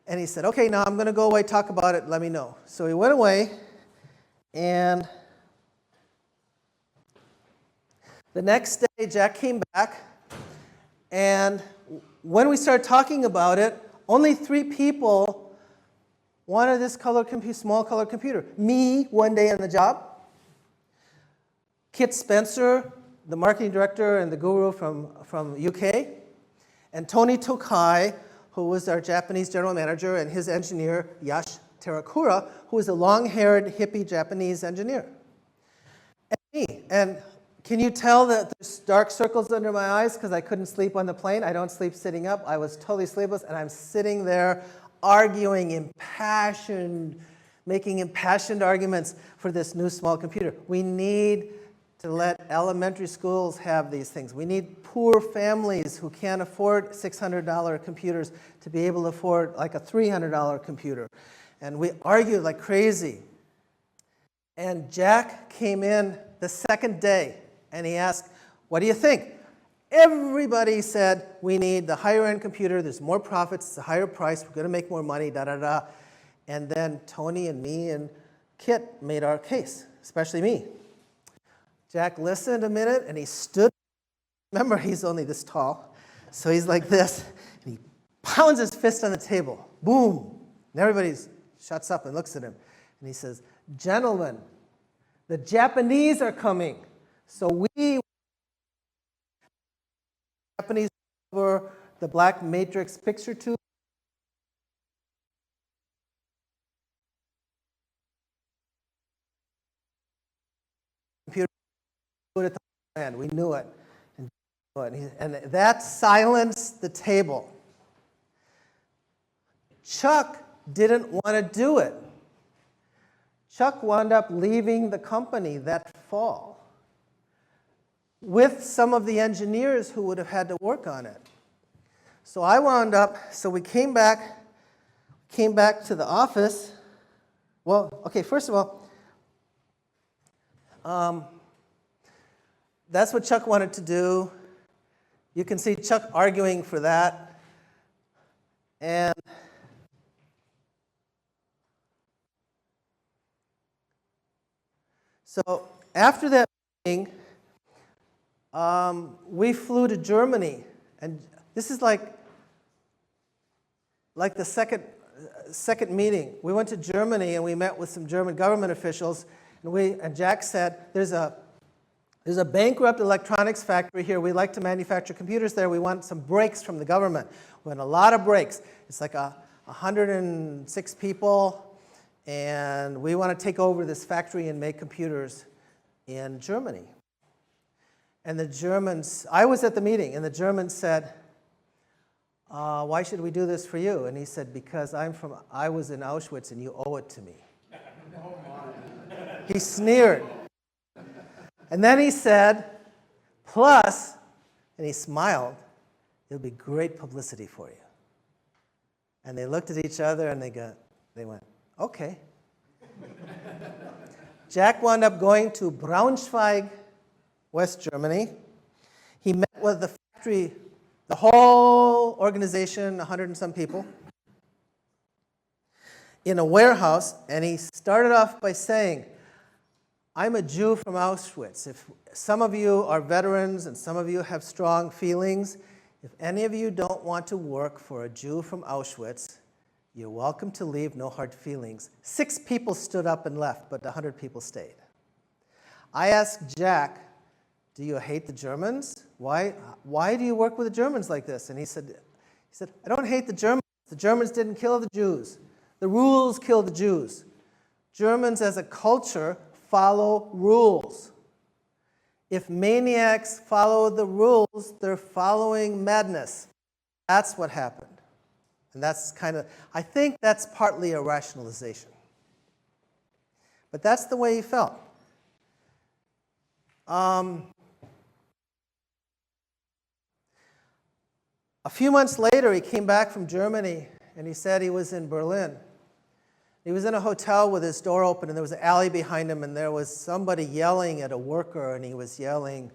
And he said, okay, now I'm going to go away, talk about it, let me know. So he went away, and the next day, Jack came back, And when we started talking about it, only 3 people wanted this small color computer. Me, one day on the job. Kit Spencer, the marketing director and the guru from UK. And Tony Tokai, who was our Japanese general manager, and his engineer, Yash Terakura, who was a long-haired, hippie Japanese engineer. And me. And can you tell that there's dark circles under my eyes because I couldn't sleep on the plane? I don't sleep sitting up. I was totally sleepless, and I'm sitting there arguing making impassioned arguments for this new small computer. We need to let elementary schools have these things. We need poor families who can't afford $600 computers to be able to afford like a $300 computer. And we argued like crazy. And Jack came in the second day and he asked, what do you think? Everybody said, we need the higher end computer, there's more profits, it's a higher price, we're gonna make more money, da da da. And then Tony and me and Kit made our case, especially me. Jack listened a minute and he stood. Remember, he's only this tall. So he's like this, and he pounds his fist on the table. Boom. And everybody shuts up and looks at him. And he says, gentlemen, the Japanese are coming. So we Japanese over the black matrix picture tube. Computer at the end. We knew it. And that silenced the table. Chuck didn't want to do it. Chuck wound up leaving the company that fall with some of the engineers who would have had to work on it. So we came back to the office. Well, okay, first of all, that's what Chuck wanted to do. You can see Chuck arguing for that. And so after that meeting, we flew to Germany. And this is like the second meeting. We went to Germany and we met with some German government officials. And Jack said, there's a bankrupt electronics factory here. We like to manufacture computers there. We want some breaks from the government. We want a lot of breaks. It's like 106 people, and we want to take over this factory and make computers in Germany. And the Germans, I was at the meeting, and the Germans said, why should we do this for you? And he said, because I was in Auschwitz and you owe it to me. He sneered. And then he said, plus, and he smiled, it'll be great publicity for you. And they looked at each other and they went, okay. Jack wound up going to Braunschweig, West Germany. He met with the factory, the whole organization, 100 and some people, in a warehouse, and he started off by saying, I'm a Jew from Auschwitz. If some of you are veterans and some of you have strong feelings, if any of you don't want to work for a Jew from Auschwitz, you're welcome to leave, no hard feelings. 6 people stood up and left, but 100 people stayed. I asked Jack, do you hate the Germans? Why do you work with the Germans like this? And he said, I don't hate the Germans. The Germans didn't kill the Jews. The rules killed the Jews. Germans as a culture follow rules. If maniacs follow the rules, they're following madness. That's what happened. And that's I think that's partly a rationalization. But that's the way he felt. A few months later, he came back from Germany, and he said he was in Berlin. He was in a hotel with his door open, and there was an alley behind him, and there was somebody yelling at a worker, and he was yelling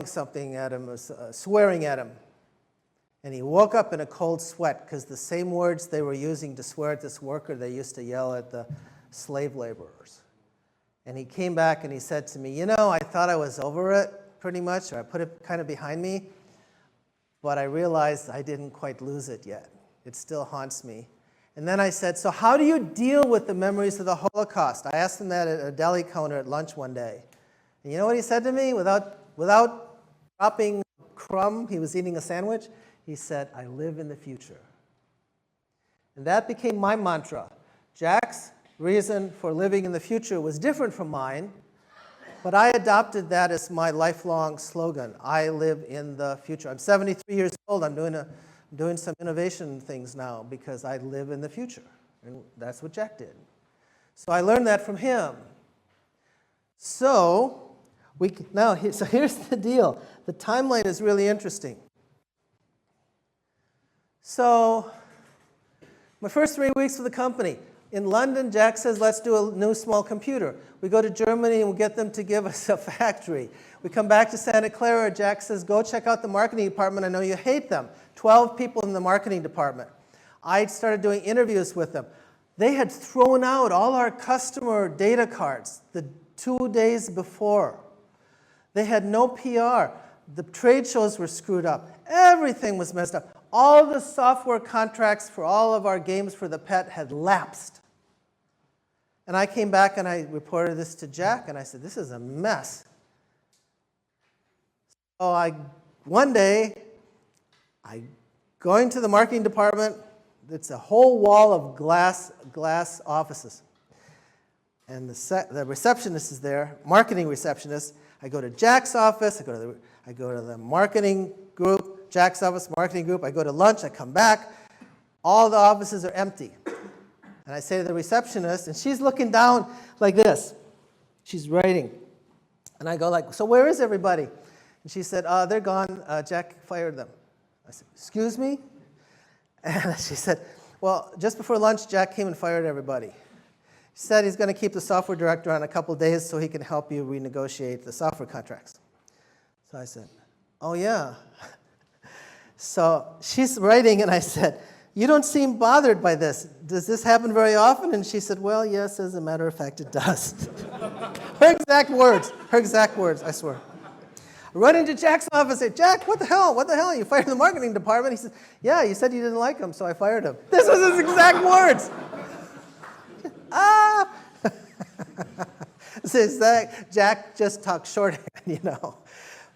something at him, swearing at him. And he woke up in a cold sweat, because the same words they were using to swear at this worker, they used to yell at the slave laborers. And he came back and he said to me, I thought I was over it, pretty much, or I put it kind of behind me, but I realized I didn't quite lose it yet. It still haunts me. And then I said, so how do you deal with the memories of the Holocaust? I asked him that at a deli counter at lunch one day. And you know what he said to me without dropping a crumb? He was eating a sandwich. He said, I live in the future. And that became my mantra. Jack's reason for living in the future was different from mine, but I adopted that as my lifelong slogan. I live in the future. I'm 73 years old. I'm doing some innovation things now because I live in the future. And that's what Jack did. So I learned that from him. So here's the deal. The timeline is really interesting. So my first 3 weeks with the company. In London, Jack says, let's do a new small computer. We go to Germany and we get them to give us a factory. We come back to Santa Clara. Jack says, go check out the marketing department. I know you hate them. 12 people in the marketing department. I started doing interviews with them. They had thrown out all our customer data cards the 2 days before. They had no PR. The trade shows were screwed up. Everything was messed up. All the software contracts for all of our games for the pet had lapsed. And I came back and I reported this to Jack, and I said, this is a mess. So one day, I go into the marketing department. It's a whole wall of glass offices. And the receptionist is there, marketing receptionist. I go to Jack's office. I go to the marketing group, Jack's office, marketing group. I go to lunch. I come back. All the offices are empty. And I say to the receptionist, and she's looking down like this. She's writing. And I go like, so where is everybody? And she said, they're gone. Jack fired them. I said, excuse me? And she said, well, just before lunch, Jack came and fired everybody. He said he's going to keep the software director on a couple days so he can help you renegotiate the software contracts. So I said, oh, yeah. So she's writing, and I said, you don't seem bothered by this. Does this happen very often? And she said, well, yes, as a matter of fact, it does. Her exact words, I swear. I run into Jack's office and say, Jack, what the hell? You fired the marketing department? He said, yeah, you said you didn't like him, so I fired him. This was his exact words. Jack just talked shorthand, you know.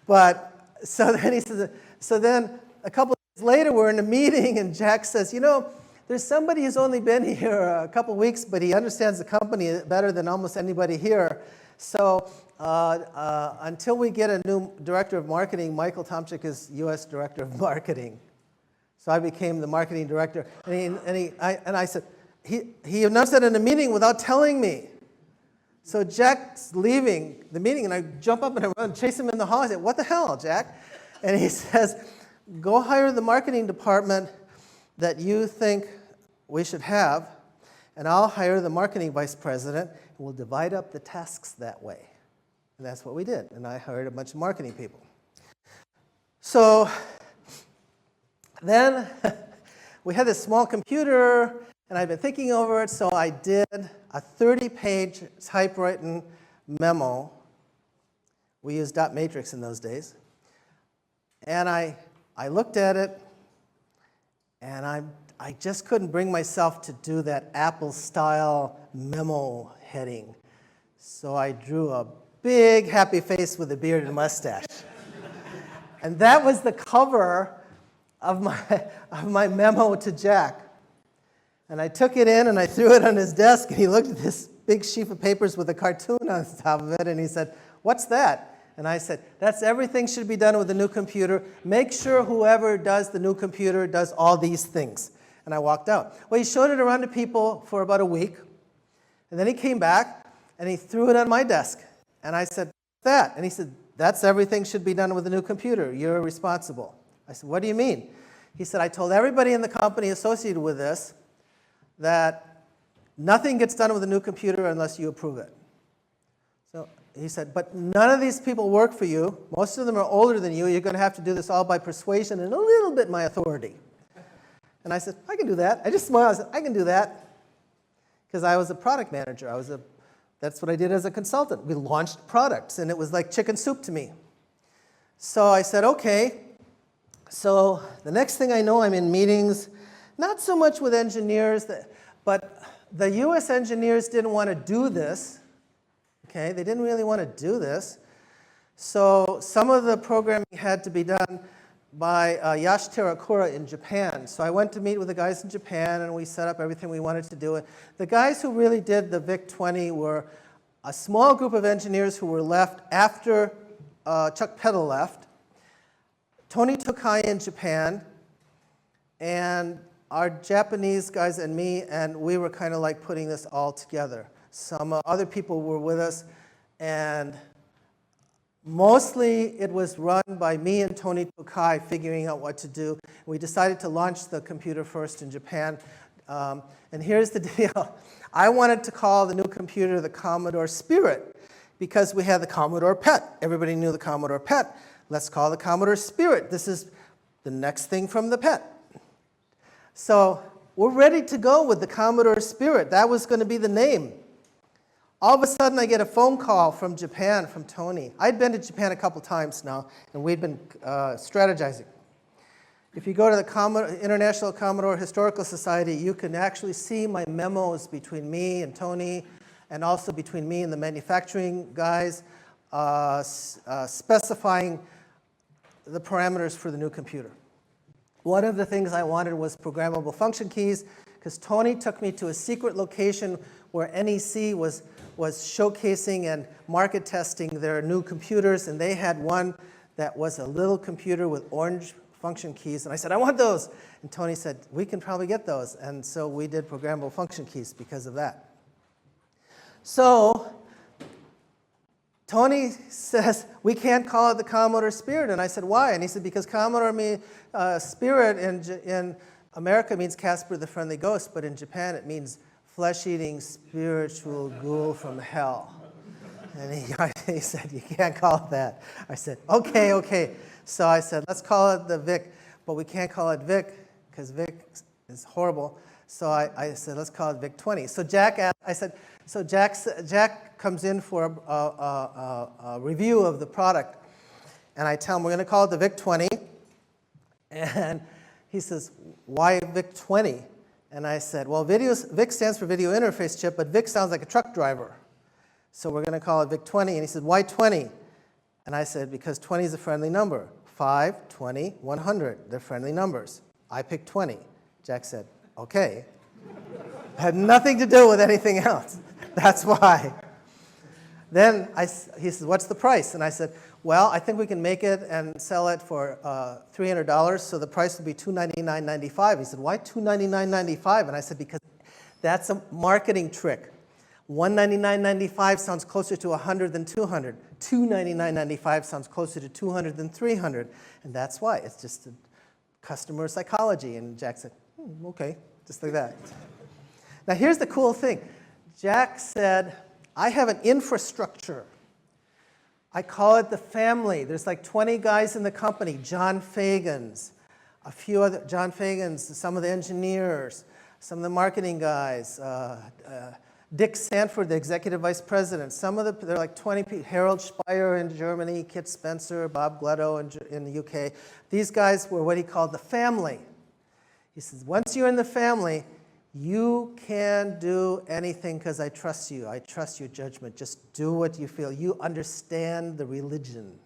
But so then he says, so then a couple days later, we're in a meeting, and Jack says, you know, there's somebody who's only been here a couple weeks, but he understands the company better than almost anybody here. So until we get a new director of marketing, Michael Tomczyk is U.S. director of marketing. So I became the marketing director. And I said, he announced that in a meeting without telling me. So Jack's leaving the meeting, and I jump up and I run, chase him in the hall. I said, what the hell, Jack? And he says, go hire the marketing department that you think we should have, and I'll hire the marketing vice president, and we'll divide up the tasks that way. And that's what we did, and I hired a bunch of marketing people. So then we had this small computer, and I've been thinking over it, so I did a 30-page typewritten memo. We used dot matrix in those days. And I looked at it, and I just couldn't bring myself to do that Apple-style memo heading. So I drew a big happy face with a beard and mustache. And that was the cover of my memo to Jack. And I took it in, and I threw it on his desk, and he looked at this big sheaf of papers with a cartoon on top of it, and he said, what's that? And I said, that's everything should be done with the new computer. Make sure whoever does the new computer does all these things. And I walked out. Well, he showed it around to people for about a week. And then he came back, and he threw it on my desk. And I said, what's that? And he said, that's everything should be done with the new computer. You're responsible. I said, what do you mean? He said, I told everybody in the company associated with this that nothing gets done with a new computer unless you approve it. So he said, but none of these people work for you. Most of them are older than you. You're going to have to do this all by persuasion and a little bit my authority. And I said, I can do that. I just smiled. I said, I can do that. Because I was a product manager. That's what I did as a consultant. We launched products, and it was like chicken soup to me. So I said, okay. So the next thing I know, I'm in meetings, not so much with engineers, but the US engineers didn't want to do this. Okay, they didn't really want to do this. So some of the programming had to be done by Yash Terakura in Japan. So I went to meet with the guys in Japan, and we set up everything we wanted to do. The guys who really did the VIC-20 were a small group of engineers who were left after Chuck Peddle left, Tony Tokai in Japan, and our Japanese guys and me, and we were kind of like putting this all together. Some other people were with us, and mostly it was run by me and Tony Tokai figuring out what to do. We decided to launch the computer first in Japan. And here's the deal. I wanted to call the new computer the Commodore Spirit because we had the Commodore PET. Everybody knew the Commodore PET. Let's call the Commodore Spirit. This is the next thing from the PET. So we're ready to go with the Commodore Spirit. That was going to be the name. All of a sudden, I get a phone call from Japan, from Tony. I'd been to Japan a couple times now, and we'd been strategizing. If you go to the International Commodore Historical Society, you can actually see my memos between me and Tony, and also between me and the manufacturing guys, specifying the parameters for the new computer. One of the things I wanted was programmable function keys, because Tony took me to a secret location where NEC was showcasing and market testing their new computers, and they had one that was a little computer with orange function keys. And I said, I want those. And Tony said, we can probably get those. And so we did programmable function keys because of that. So Tony says, we can't call it the Commodore Spirit. And I said, why? And he said, because Commodore Spirit in America means Casper the Friendly Ghost, but in Japan it means flesh-eating spiritual ghoul from hell. And he said, you can't call it that. I said, okay, okay. So I said, let's call it the VIC, but we can't call it VIC because VIC is horrible. So I said, let's call it VIC-20. So Jack asked, I said, so Jack comes in for a review of the product, and I tell him we're going to call it the VIC-20, and he says, why VIC-20? And I said, well, VIC stands for video interface chip, but VIC sounds like a truck driver. So we're going to call it VIC-20. And he said, why 20? And I said, because 20 is a friendly number. 5, 20, 100. They're friendly numbers. I picked 20. Jack said, okay. Had nothing to do with anything else. That's why. Then he said, what's the price? And I said, well, I think we can make it and sell it for $300, so the price will be $299.95. He said, why $299.95? And I said, because that's a marketing trick. $199.95 sounds closer to $100 than $200. $299.95 sounds closer to $200 than $300. And that's why. It's just customer psychology. And Jack said, okay, just like that. Now here's the cool thing. Jack said, I have an infrastructure. I call it the family. There's like 20 guys in the company. John Fagans, a few other, John Fagans, some of the engineers, some of the marketing guys, Dick Sanford, the executive vice president. Some of they're like 20 people. Harold Speyer in Germany, Kit Spencer, Bob Gletto in the UK. These guys were what he called the family. He says, once you're in the family, you can do anything because I trust you. I trust your judgment. Just do what you feel. You understand the religion.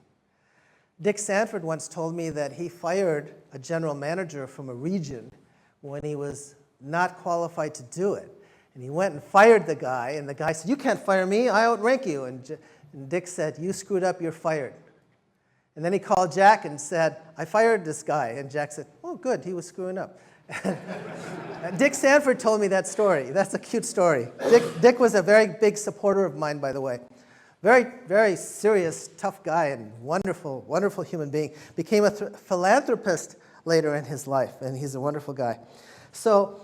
Dick Sanford once told me that he fired a general manager from a region when he was not qualified to do it. And he went and fired the guy, and the guy said, you can't fire me, I outrank you. And Dick said, you screwed up, you're fired. And then he called Jack and said, I fired this guy. And Jack said, oh, good, he was screwing up. Dick Sanford told me that story. That's a cute story. Dick was a very big supporter of mine, by the way. Very, very serious, tough guy, and wonderful, wonderful human being. Became a philanthropist later in his life, and he's a wonderful guy. So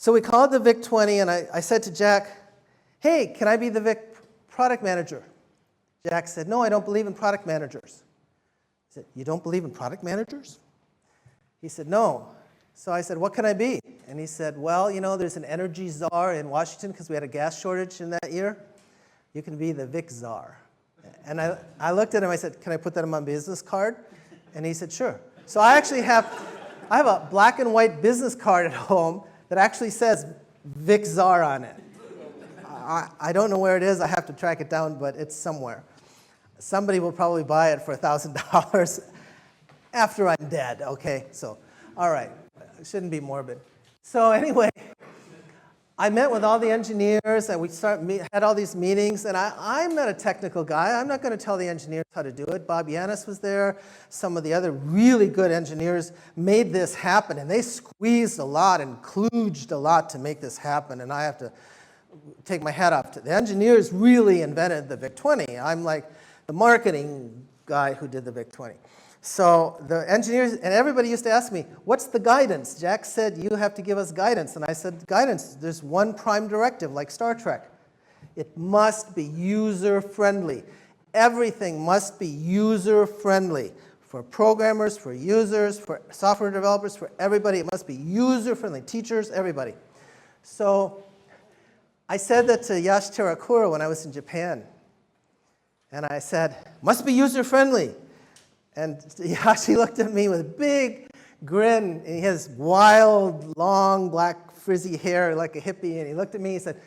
we called the VIC-20, and I said to Jack, hey, can I be the VIC product manager? Jack said, no, I don't believe in product managers. I said, you don't believe in product managers? He said, no. So I said, what can I be? And he said, well, you know, there's an energy czar in Washington because we had a gas shortage in that year. You can be the VIC czar. And I looked at him, I said, can I put that on my business card? And he said, sure. So I actually have a black and white business card at home that actually says VIC czar on it. I don't know where it is, I have to track it down, but it's somewhere. Somebody will probably buy it for $1,000 after I'm dead, okay? So, all right. Shouldn't be morbid. So anyway, I met with all the engineers, and we had all these meetings, and I'm not a technical guy. I'm not going to tell the engineers how to do it. Bob Yanis was there. Some of the other really good engineers made this happen, and they squeezed a lot and kludged a lot to make this happen, and I have to take my hat off to the engineers. Really invented the VIC-20. I'm like the marketing guy who did the VIC-20. So the engineers, and everybody used to ask me, what's the guidance? Jack said, you have to give us guidance. And I said, guidance, there's one prime directive, like Star Trek. It must be user-friendly. Everything must be user-friendly. For programmers, for users, for software developers, for everybody, it must be user-friendly. Teachers, everybody. So I said that to Yash Terakura when I was in Japan. And I said, must be user-friendly. And Yashi looked at me with a big grin, and he has wild, long, black, frizzy hair like a hippie, and he looked at me and said,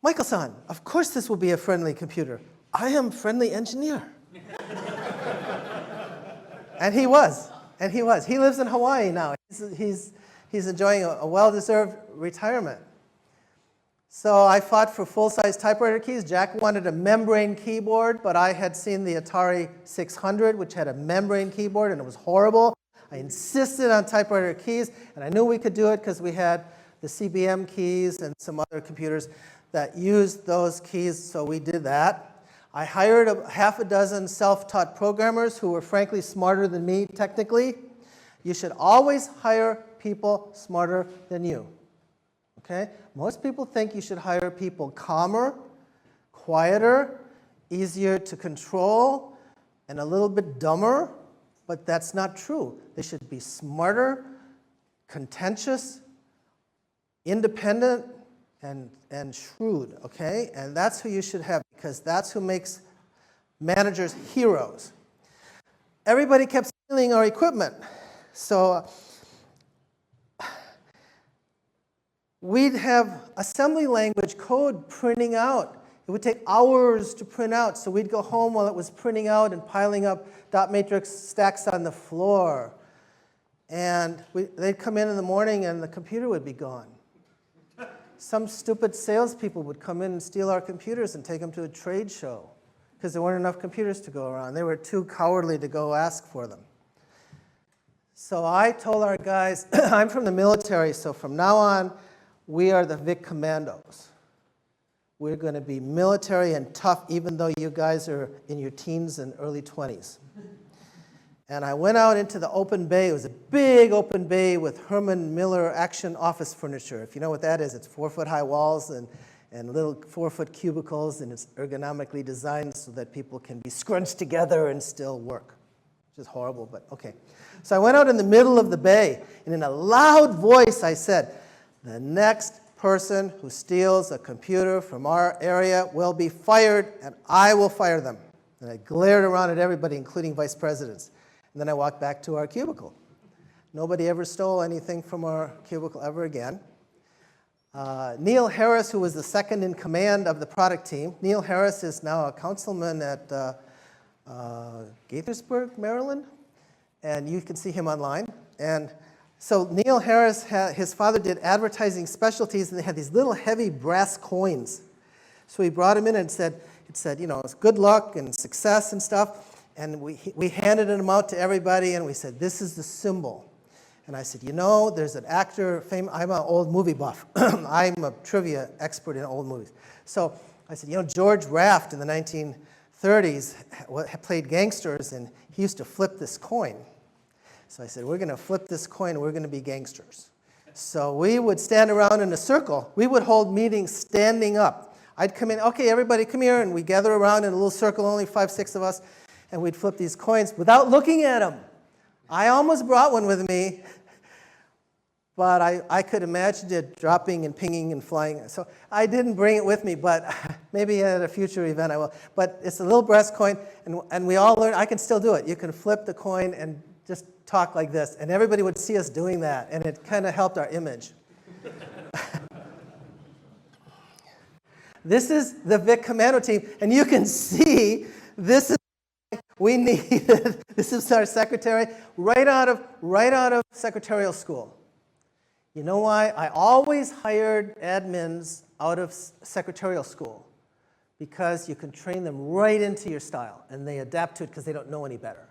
Michael-san, of course this will be a friendly computer. I am friendly engineer. And he was, and he was. He lives in Hawaii now. He's enjoying a well-deserved retirement. So I fought for full-size typewriter keys. Jack wanted a membrane keyboard, but I had seen the Atari 600, which had a membrane keyboard, and it was horrible. I insisted on typewriter keys, and I knew we could do it because we had the CBM keys and some other computers that used those keys, so we did that. I hired half a dozen self-taught programmers who were frankly smarter than me technically. You should always hire people smarter than you. Okay? Most people think you should hire people calmer, quieter, easier to control, and a little bit dumber, but that's not true. They should be smarter, contentious, independent, and shrewd, okay? And that's who you should have, because that's who makes managers heroes. Everybody kept stealing our equipment. So we'd have assembly language code printing out. It would take hours to print out, so we'd go home while it was printing out and piling up dot matrix stacks on the floor. And they'd come in the morning and the computer would be gone. Some stupid salespeople would come in and steal our computers and take them to a trade show because there weren't enough computers to go around. They were too cowardly to go ask for them. So I told our guys, I'm from the military, so from now on, we are the VIC commandos. We're going to be military and tough, even though you guys are in your teens and early 20s. And I went out into the open bay. It was a big open bay with Herman Miller action office furniture. If you know what that is, it's 4-foot-high walls and little 4-foot cubicles, and it's ergonomically designed so that people can be scrunched together and still work. Which is horrible, but okay. So I went out in the middle of the bay, and in a loud voice I said, the next person who steals a computer from our area will be fired, and I will fire them. And I glared around at everybody, including vice presidents. And then I walked back to our cubicle. Nobody ever stole anything from our cubicle ever again. Neil Harris, who was the second in command of the product team, Neil Harris is now a councilman at Gaithersburg, Maryland. And you can see him online. And so Neil Harris, his father did advertising specialties, and they had these little heavy brass coins. So he brought him in and it said, you know, it's good luck and success and stuff. And we handed them out to everybody, and we said, this is the symbol. And I said, you know, there's an actor, I'm an old movie buff. I'm a trivia expert in old movies. So I said, you know, George Raft in the 1930s played gangsters, and he used to flip this coin. So I said, we're going to flip this coin, we're going to be gangsters. So we would stand around in a circle. We would hold meetings standing up. I'd come in, okay, everybody come here, and we gather around in a little circle, only 5, 6 of us, and we'd flip these coins without looking at them. I almost brought one with me. but I could imagine it dropping and pinging and flying. So I didn't bring it with me, but maybe at a future event I will. But it's a little brass coin, and we all learn. I can still do it. You can flip the coin and just talk like this, and everybody would see us doing that, and it kind of helped our image. This is the VIC commando team, and you can see this is we needed. This is our secretary right out of secretarial school. You know why? I always hired admins out of secretarial school because you can train them right into your style, and they adapt to it because they don't know any better.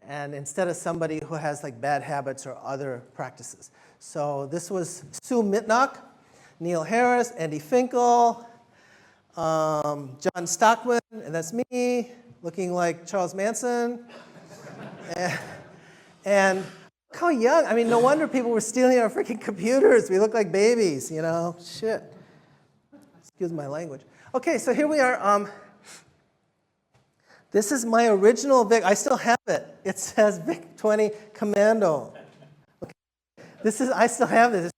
And instead of somebody who has like bad habits or other practices. So this was Sue Mitnock, Neil Harris, Andy Finkel, John Stockman, and that's me, looking like Charles Manson. and look how young. I mean, no wonder people were stealing our freaking computers. We look like babies, you know. Shit. Excuse my language. Okay, so here we are. This is my original VIC. I still have it. It says VIC-20 Commando. Okay. I still have this.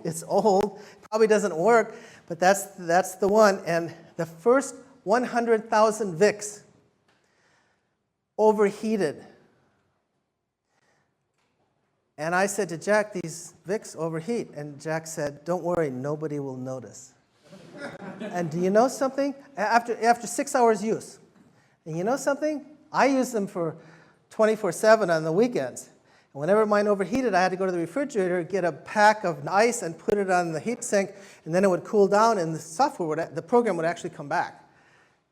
It's old. Probably doesn't work, but that's the one. And the first 100,000 VICs overheated. And I said to Jack, these VICs overheat. And Jack said, don't worry, nobody will notice. And do you know something? After 6 hours use, and you know something? I use them for 24/7 on the weekends. And whenever mine overheated, I had to go to the refrigerator, get a pack of ice, and put it on the heat sink, and then it would cool down, and the program would actually come back.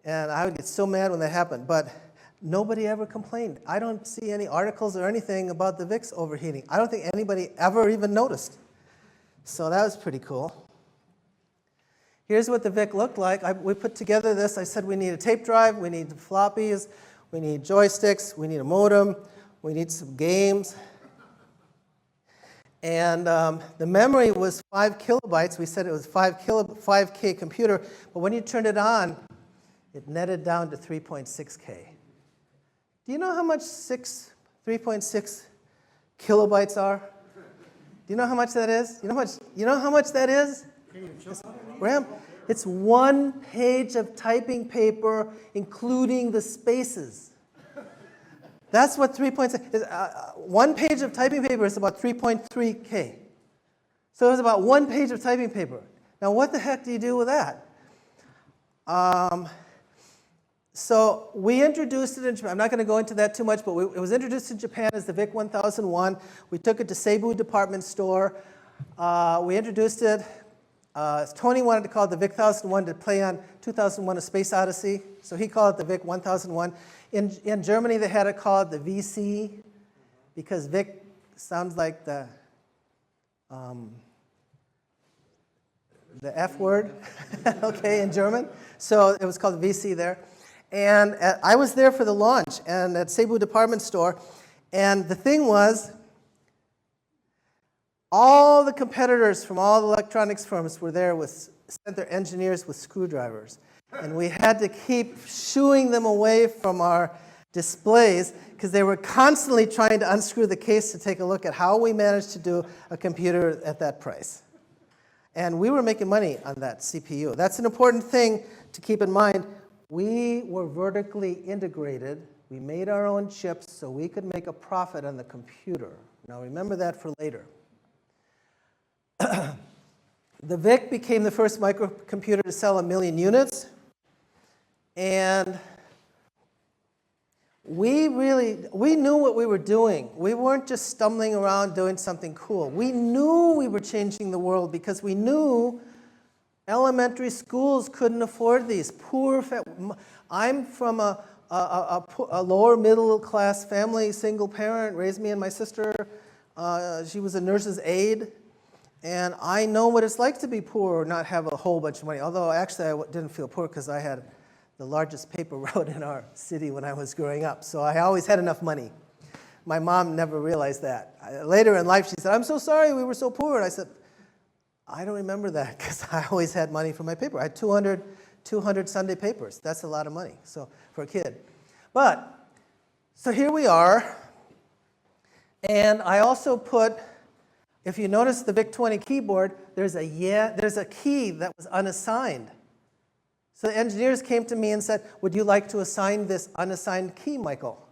And I would get so mad when that happened. But nobody ever complained. I don't see any articles or anything about the VICs overheating. I don't think anybody ever even noticed. So that was pretty cool. Here's what the VIC looked like. We put together this. I said we need a tape drive, we need floppies, we need joysticks, we need a modem, we need some games. And the memory was 5 kilobytes. We said it was 5K computer, but when you turned it on, it netted down to 3.6K. Do you know how much 3.6 kilobytes are? Do you know how much that is? You know how much that is? RAM? It's 1 page of typing paper, including the spaces. That's what 3.6 is. 1 page of typing paper is about 3.3K. So it's about 1 page of typing paper. Now, what the heck do you do with that? So we introduced it in Japan. I'm not going to go into that too much, but it was introduced in Japan as the VIC-1001. We took it to Seibu department store. We introduced it. Tony wanted to call it the VIC-1001 to play on 2001: A Space Odyssey, so he called it the VIC-1001. In Germany, they had it called the VC because VIC sounds like the F word, okay, in German. So it was called the VC there. And I was there for the launch and at Seibu department store, and the thing was, all the competitors from all the electronics firms were there sent their engineers with screwdrivers. And we had to keep shooing them away from our displays because they were constantly trying to unscrew the case to take a look at how we managed to do a computer at that price. And we were making money on that CPU. That's an important thing to keep in mind. We were vertically integrated. We made our own chips so we could make a profit on the computer. Now remember that for later. The VIC became the first microcomputer to sell 1 million units. And we knew what we were doing. We weren't just stumbling around doing something cool. We knew we were changing the world because we knew elementary schools couldn't afford these. I'm from a lower middle class family, single parent, raised me and my sister. She was a nurse's aide. And I know what it's like to be poor or not have a whole bunch of money. Although actually I didn't feel poor because I had the largest paper route in our city when I was growing up. So I always had enough money. My mom never realized that. Later in life she said, I'm so sorry we were so poor. And I said, I don't remember that because I always had money for my paper. I had 200 Sunday papers. That's a lot of money for a kid. So here we are. And I also put If you notice the VIC-20 keyboard, there's a key that was unassigned. So the engineers came to me and said, would you like to assign this unassigned key, Michael?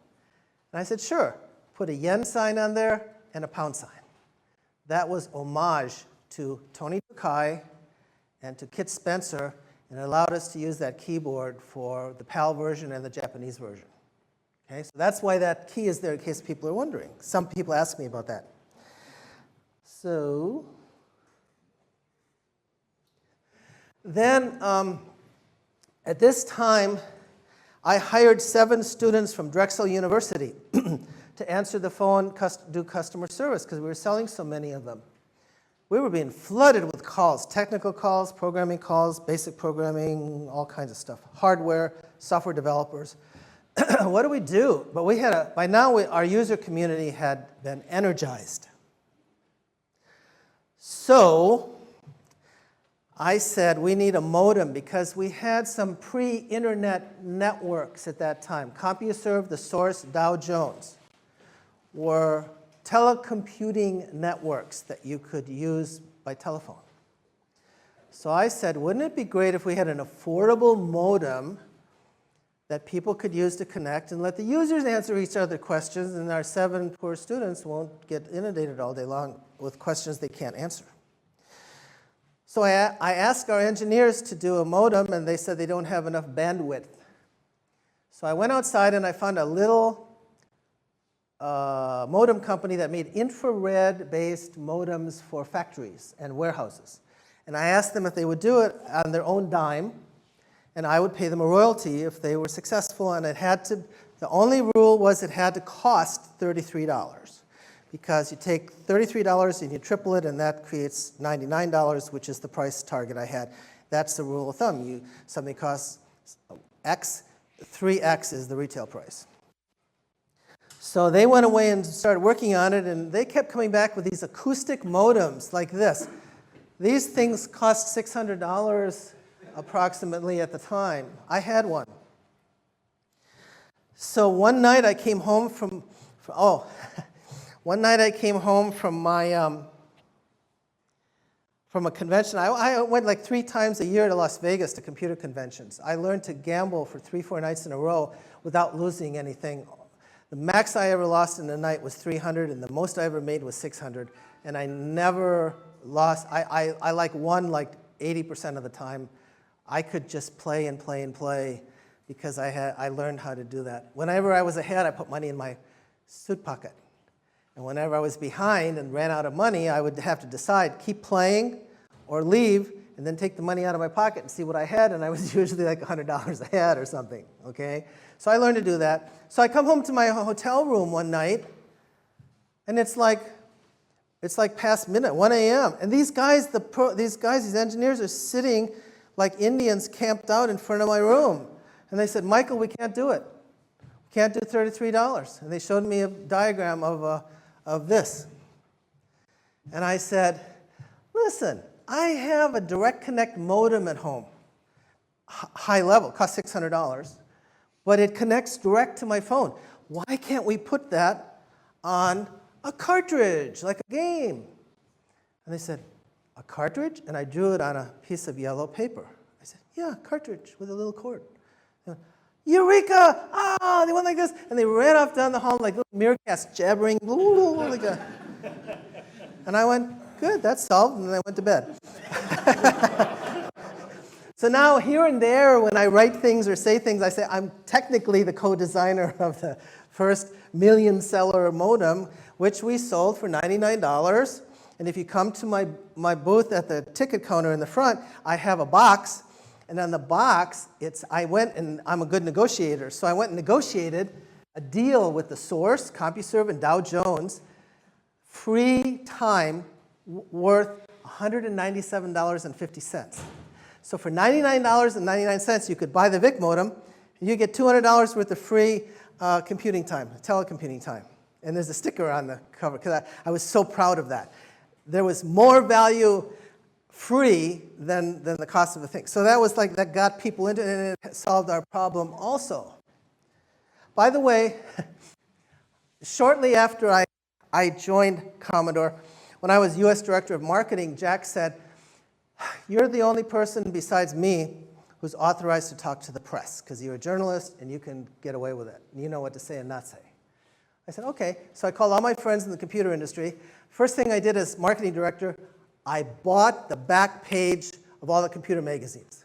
And I said, sure. Put a yen sign on there and a pound sign. That was homage to Tony Bukai and to Kit Spencer, and it allowed us to use that keyboard for the PAL version and the Japanese version. Okay, so that's why that key is there, in case people are wondering. Some people ask me about that. So then at this time, I hired 7 students from Drexel University to answer the phone, do customer service, because we were selling so many of them. We were being flooded with calls, technical calls, programming calls, basic programming, all kinds of stuff, hardware, software developers. What do we do? But we had by now our user community had been energized. So I said we need a modem because we had some pre-internet networks at that time. CompuServe, The Source, Dow Jones were telecomputing networks that you could use by telephone. So I said, wouldn't it be great if we had an affordable modem that people could use to connect and let the users answer each other questions, and our 7 poor students won't get inundated all day long with questions they can't answer. So I asked our engineers to do a modem, and they said they don't have enough bandwidth. So I went outside and I found a little modem company that made infrared-based modems for factories and warehouses. And I asked them if they would do it on their own dime, and I would pay them a royalty if they were successful, and the only rule was it had to cost $33. Because you take $33 and you triple it, and that creates $99, which is the price target I had. That's the rule of thumb. Something costs X, 3X is the retail price. So they went away and started working on it, and they kept coming back with these acoustic modems like this. These things cost $600 approximately at the time. I had one. So one night I came home from my from a convention. I went like 3 times a year to Las Vegas to computer conventions. I learned to gamble for 3-4 nights in a row without losing anything. The max I ever lost in a night was 300, and the most I ever made was 600. And I never lost. I like won like 80% of the time. I could just play and play and play because I learned how to do that. Whenever I was ahead, I put money in my suit pocket. And whenever I was behind and ran out of money, I would have to decide, keep playing or leave, and then take the money out of my pocket and see what I had, and I was usually like $100 ahead or something, okay? So I learned to do that. So I come home to my hotel room one night, and it's like past midnight, 1 a.m., and these engineers are sitting like Indians camped out in front of my room. And they said, Michael, we can't do it. We can't do $33. And they showed me a diagram of this. And I said, listen, I have a direct connect modem at home, high level, costs $600, but it connects direct to my phone. Why can't we put that on a cartridge, like a game? And they said, a cartridge? And I drew it on a piece of yellow paper. I said, yeah, cartridge with a little cord. Eureka! Ah, they went like this, and they ran off down the hall like little meerkats jabbering, like a. And I went, good, that's solved, and I went to bed. So now, here and there, when I write things or say things, I say I'm technically the co-designer of the first million-seller modem, which we sold for $99. And if you come to my booth at the ticket counter in the front, I have a box. And on the box, I'm a good negotiator. So I went and negotiated a deal with The Source, CompuServe, and Dow Jones, free time worth $197.50. So for $99.99, you could buy the VIC modem, and you get $200 worth of free computing time, telecomputing time. And there's a sticker on the cover, because I was so proud of that. There was more value free than the cost of the thing. So that was like, that got people into it, and it solved our problem also. By the way, shortly after I joined Commodore, when I was US Director of Marketing, Jack said, you're the only person besides me who's authorized to talk to the press, because you're a journalist and you can get away with it. You know what to say and not say. I said, okay. So I called all my friends in the computer industry. First thing I did as marketing director, I bought the back page of all the computer magazines.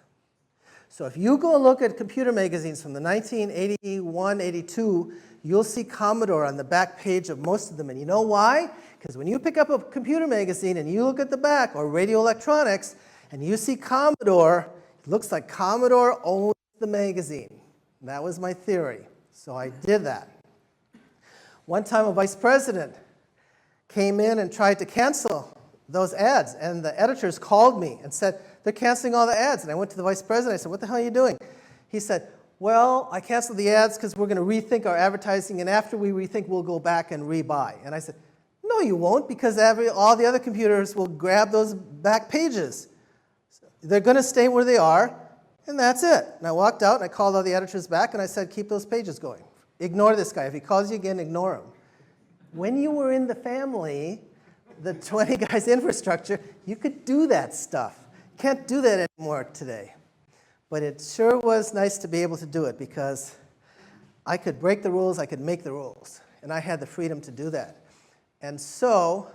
So if you go look at computer magazines from the 1981, 82, you'll see Commodore on the back page of most of them. And you know why? Because when you pick up a computer magazine and you look at the back, or radio electronics, and you see Commodore, it looks like Commodore owns the magazine. And that was my theory. So I did that. One time a vice president came in and tried to cancel those ads, and the editors called me and said, they're canceling all the ads. And I went to the vice president. I said, what the hell are you doing? He said, well, I canceled the ads because we're going to rethink our advertising, and after we rethink, we'll go back and rebuy. And I said, no, you won't, because all the other computers will grab those back pages. They're going to stay where they are, and that's it. And I walked out, and I called all the editors back, and I said, keep those pages going. Ignore this guy. If he calls you again, ignore him. When you were in the family, the 20 guys infrastructure, you could do that stuff. Can't do that anymore today. But it sure was nice to be able to do it, because I could break the rules, I could make the rules. And I had the freedom to do that. And so,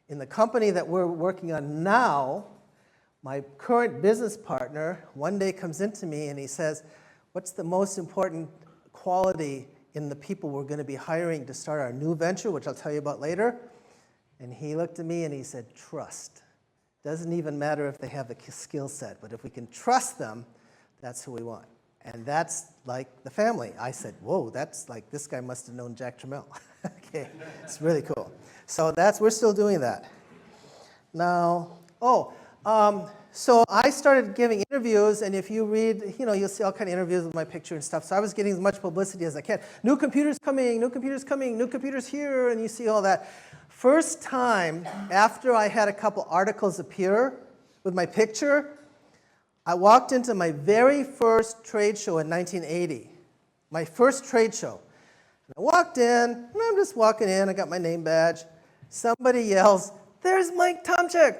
in the company that we're working on now, my current business partner one day comes into me and he says, what's the most important quality in the people we're going to be hiring to start our new venture, which I'll tell you about later? And he looked at me and he said, trust. Doesn't even matter if they have the skill set, but if we can trust them, that's who we want. And that's like the family. I said, whoa, that's like, this guy must have known Jack Tramiel. Okay, it's really cool. So we're still doing that. Now, so I started giving interviews, and if you read, you'll see all kind of interviews with my picture and stuff. So I was getting as much publicity as I can. New computers coming, new computers coming, new computers here, and you see all that. First time after I had a couple articles appear with my picture, I walked into my very first trade show in 1980. My first trade show. I walked in, and I'm just walking in, I got my name badge. Somebody yells, there's Mike Tomczyk!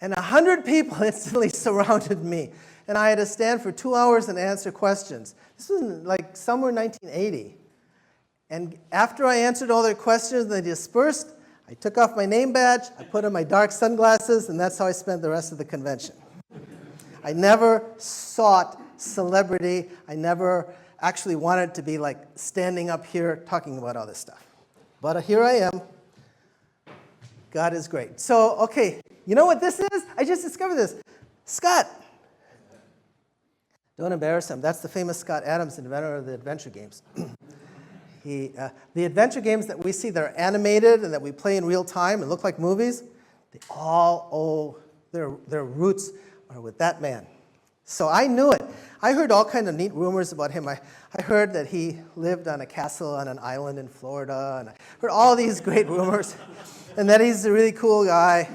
And 100 people instantly surrounded me. And I had to stand for 2 hours and answer questions. This was like somewhere in 1980. And after I answered all their questions and they dispersed, I took off my name badge, I put on my dark sunglasses, and that's how I spent the rest of the convention. I never sought celebrity. I never actually wanted to be like standing up here talking about all this stuff. But here I am. God is great. So, okay, you know what this is? I just discovered this. Scott. Don't embarrass him. That's the famous Scott Adams, inventor of the adventure games. The adventure games that we see that are animated and that we play in real time and look like movies, they all owe their roots are with that man. So I knew it. I heard all kinds of neat rumors about him. I heard that he lived on a castle on an island in Florida, and I heard all these great rumors, and that he's a really cool guy.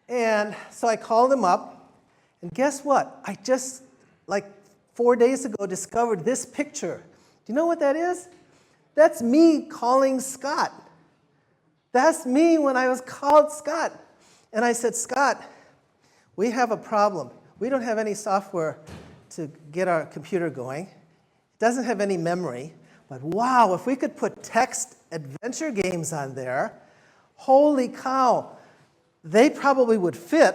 And so I called him up, and guess what? I just, like 4 days ago, discovered this picture. Do you know what that is? That's me calling Scott. That's me when I was called Scott. And I said, Scott, we have a problem. We don't have any software to get our computer going. It doesn't have any memory. But wow, if we could put text adventure games on there, holy cow, they probably would fit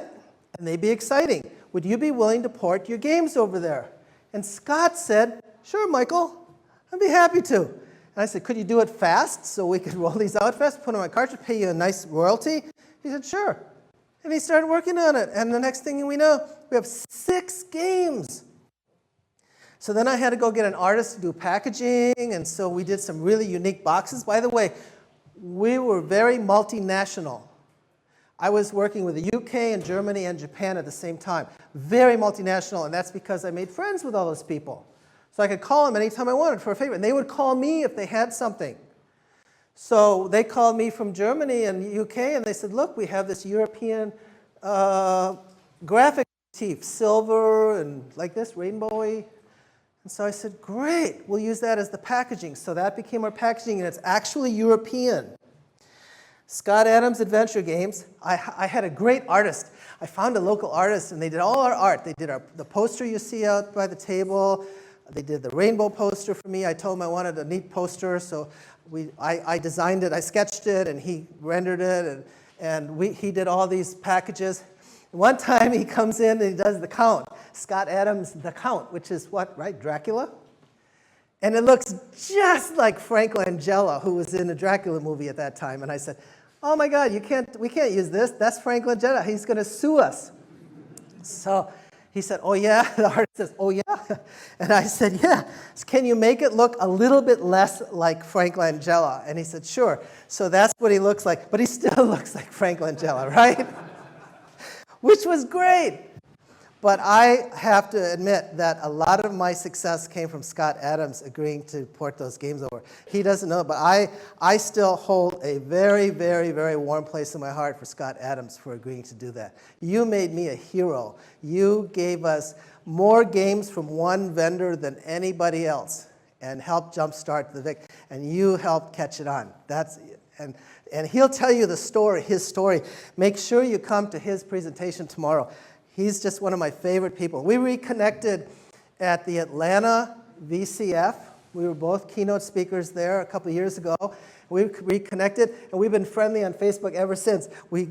and they'd be exciting. Would you be willing to port your games over there? And Scott said, sure, Michael, I'd be happy to. And I said, could you do it fast so we could roll these out fast, put them on my cartridge, pay you a nice royalty? He said, sure. And he started working on it. And the next thing we know, we have 6 games. So then I had to go get an artist to do packaging. And so we did some really unique boxes. By the way, we were very multinational. I was working with the UK and Germany and Japan at the same time. Very multinational. And that's because I made friends with all those people. So I could call them anytime I wanted for a favor. And they would call me if they had something. So they called me from Germany and UK, and they said, look, we have this European graphic motif, silver and like this, rainbowy. And so I said, great, we'll use that as the packaging. So that became our packaging, and it's actually European. Scott Adams Adventure Games. I had a great artist. I found a local artist, and they did all our art. They did the poster you see out by the table. They did the rainbow poster for me. I told him I wanted a neat poster, so I designed it. I sketched it, and he rendered it, and he did all these packages. One time he comes in and he does the count. Scott Adams, the count, which is what, right? Dracula? And it looks just like Frank Langella, who was in the Dracula movie at that time. And I said, oh my God, we can't use this. That's Frank Langella. He's going to sue us. So he said, oh yeah? The artist says, oh yeah? And I said, yeah. Can you make it look a little bit less like Frank Langella? And he said, sure. So that's what he looks like. But he still looks like Frank Langella, right? Which was great. But I have to admit that a lot of my success came from Scott Adams agreeing to port those games over. He doesn't know, but I still hold a very, very, very warm place in my heart for Scott Adams for agreeing to do that. You made me a hero. You gave us more games from one vendor than anybody else and helped jumpstart the VIC, and you helped catch it on. And he'll tell you his story. Make sure you come to his presentation tomorrow. He's just one of my favorite people. We reconnected at the Atlanta VCF. We were both keynote speakers there a couple of years ago. We reconnected, and we've been friendly on Facebook ever since. We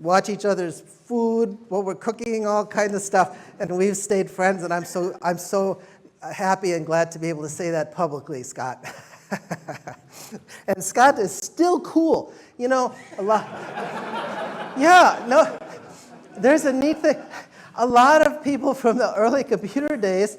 watch each other's food, what we're cooking, all kinds of stuff, and we've stayed friends, and I'm so happy and glad to be able to say that publicly, Scott. And Scott is still cool. You know, a lot. Yeah, no, there's a neat thing. A lot of people from the early computer days,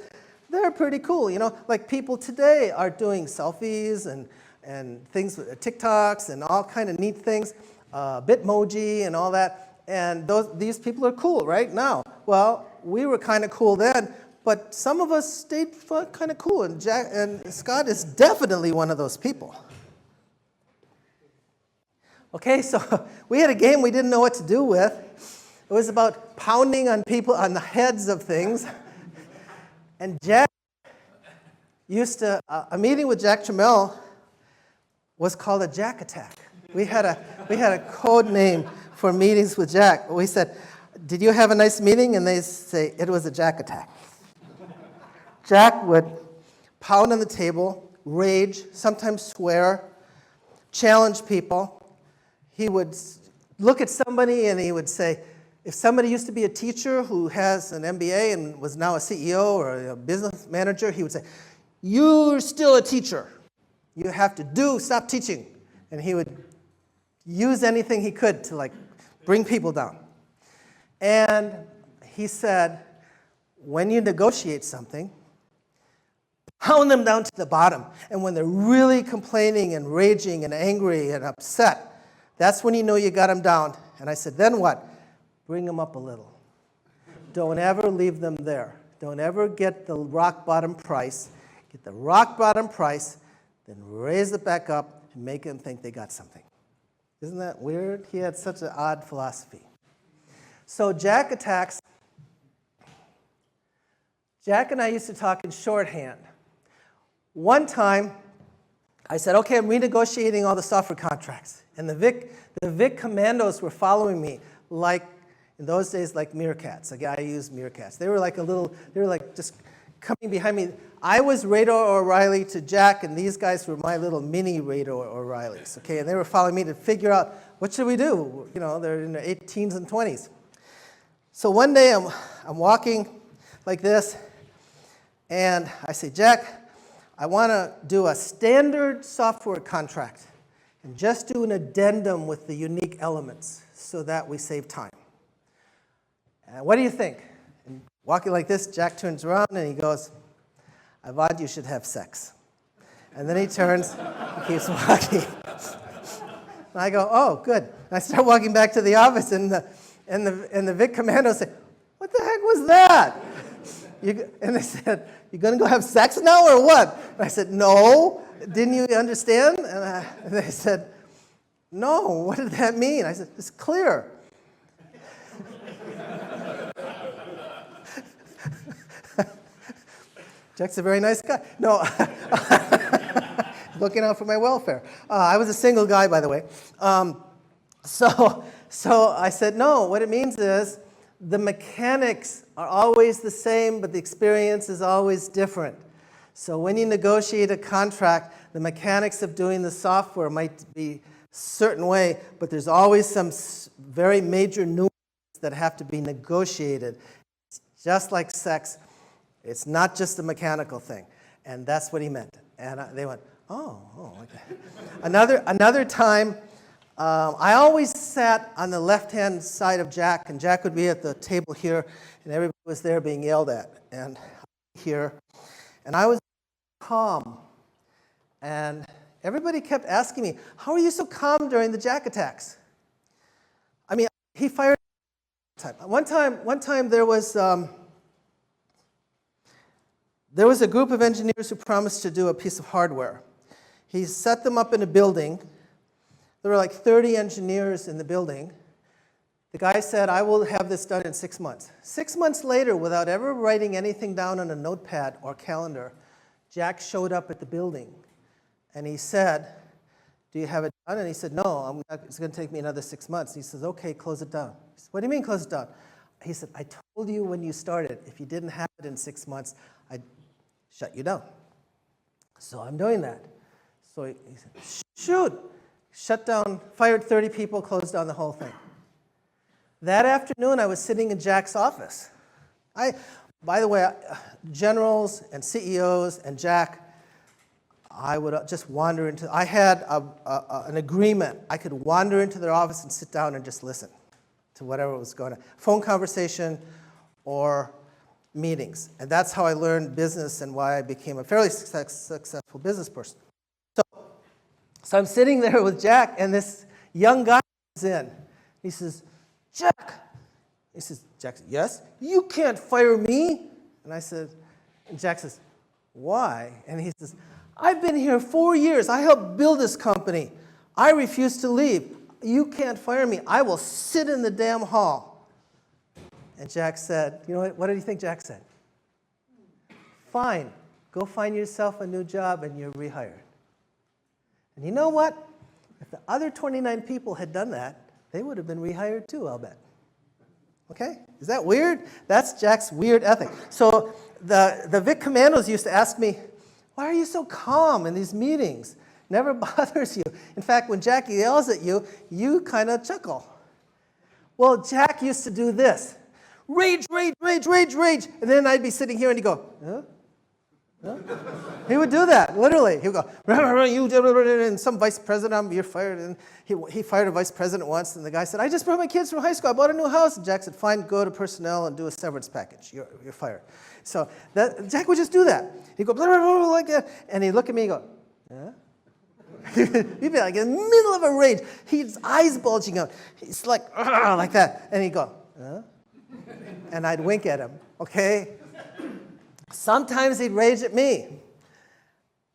they're pretty cool. You know, like people today are doing selfies and things, TikToks and all kind of neat things, Bitmoji and all that. And these people are cool right now. Well, we were kind of cool then. But some of us stayed kind of cool, and Scott is definitely one of those people. Okay, so we had a game we didn't know what to do with. It was about pounding on people on the heads of things. And Jack a meeting with Jack Tramiel was called a Jack attack. We had a code name for meetings with Jack. We said, did you have a nice meeting? And they say, it was a Jack attack. Jack would pound on the table, rage, sometimes swear, challenge people. He would look at somebody and he would say, if somebody used to be a teacher who has an MBA and was now a CEO or a business manager, he would say, you're still a teacher. You have to stop teaching. And he would use anything he could to bring people down. And he said, when you negotiate something, pound them down to the bottom. And when they're really complaining and raging and angry and upset, that's when you know you got them down. And I said, then what? Bring them up a little. Don't ever leave them there. Don't ever get the rock bottom price. Get the rock bottom price, then raise it back up and make them think they got something. Isn't that weird? He had such an odd philosophy. So Jack attacks. Jack and I used to talk in shorthand. One time, I said, okay, I'm renegotiating all the software contracts. And the VIC commandos were following me in those days, like meerkats. I used meerkats. They were just coming behind me. I was Radar O'Reilly to Jack, and these guys were my little mini Radar O'Reillys, okay? And they were following me to figure out, what should we do? You know, they're in their 18s and 20s. So one day, I'm walking like this, and I say, Jack, I want to do a standard software contract and just do an addendum with the unique elements so that we save time. And what do you think? And walking like this, Jack turns around and he goes, I thought you should have sex. And then he turns and keeps walking. And I go, oh, good. And I start walking back to the office, and the VIC commandos say, what the heck was that? And they said, you going to go have sex now or what? And I said, no. Didn't you understand? And they said, no. What did that mean? I said, it's clear. Jack's a very nice guy. No. Looking out for my welfare. I was a single guy, by the way. So I said, no, what it means is the mechanics are always the same, but the experience is always different. So when you negotiate a contract, the mechanics of doing the software might be a certain way, but there's always some very major nuances that have to be negotiated. It's just like sex. It's not just a mechanical thing. And that's what he meant. And they went, oh, okay. Another time, I always sat on the left-hand side of Jack, and Jack would be at the table here, and everybody was there being yelled at. And here, and I was calm. And everybody kept asking me, how are you so calm during the Jack attacks? I mean, he fired one time there was a group of engineers who promised to do a piece of hardware. He set them up in a building. There were like 30 engineers in the building. The guy said, I will have this done in 6 months. 6 months later, without ever writing anything down on a notepad or calendar, Jack showed up at the building. And he said, do you have it done? And he said, no, it's going to take me another 6 months. He says, okay, close it down. He said, what do you mean close it down? He said, I told you when you started, if you didn't have it in 6 months, I'd shut you down. So I'm doing that. So he said, shoot. Shut down, fired 30 people, closed down the whole thing. That afternoon, I was sitting in Jack's office. By the way, generals and CEOs and Jack, I would just wander into, I had an agreement. I could wander into their office and sit down and just listen to whatever was going on. Phone conversation or meetings. And that's how I learned business and why I became a fairly successful business person. So I'm sitting there with Jack, and this young guy comes in. He says, Jack. He says, Jack said, yes? You can't fire me. And I said, and Jack says, why? And he says, I've been here 4 years. I helped build this company. I refuse to leave. You can't fire me. I will sit in the damn hall. And Jack said, you know what do you think Jack said? Fine. Go find yourself a new job, and you're rehired. And you know what? If the other 29 people had done that, they would have been rehired too, I'll bet. Okay? Is that weird? That's Jack's weird ethic. So the VIC commandos used to ask me, why are you so calm in these meetings? Never bothers you. In fact, when Jack yells at you, you kind of chuckle. Well, Jack used to do this. Rage, rage, rage, rage, rage. And then I'd be sitting here and he'd go, huh? Huh? He would do that, literally. He would go, you did it, and some vice president, you're fired. And he fired a vice president once, and the guy said, I just brought my kids from high school. I bought a new house. And Jack said, fine, go to personnel and do a severance package. You're fired. So Jack would just do that. He'd go, blah, blah, blah, like that. And he'd look at me and go, yeah? He'd be like in the middle of a rage. His eyes bulging out. He's like that. And he'd go, huh? And I'd wink at him, okay? Sometimes he'd rage at me.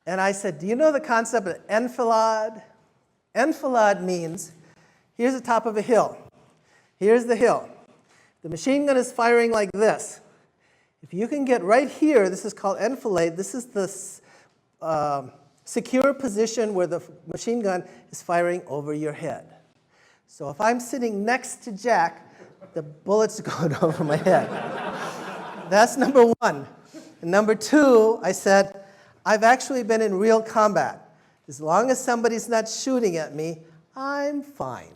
And I said, do you know the concept of enfilade? Enfilade means, here's the top of a hill. Here's the hill. The machine gun is firing like this. If you can get right here, this is called enfilade. This is the secure position where the machine gun is firing over your head. So if I'm sitting next to Jack, the bullet's going over my head. That's number one. And number two, I said, I've actually been in real combat. As long as somebody's not shooting at me, I'm fine.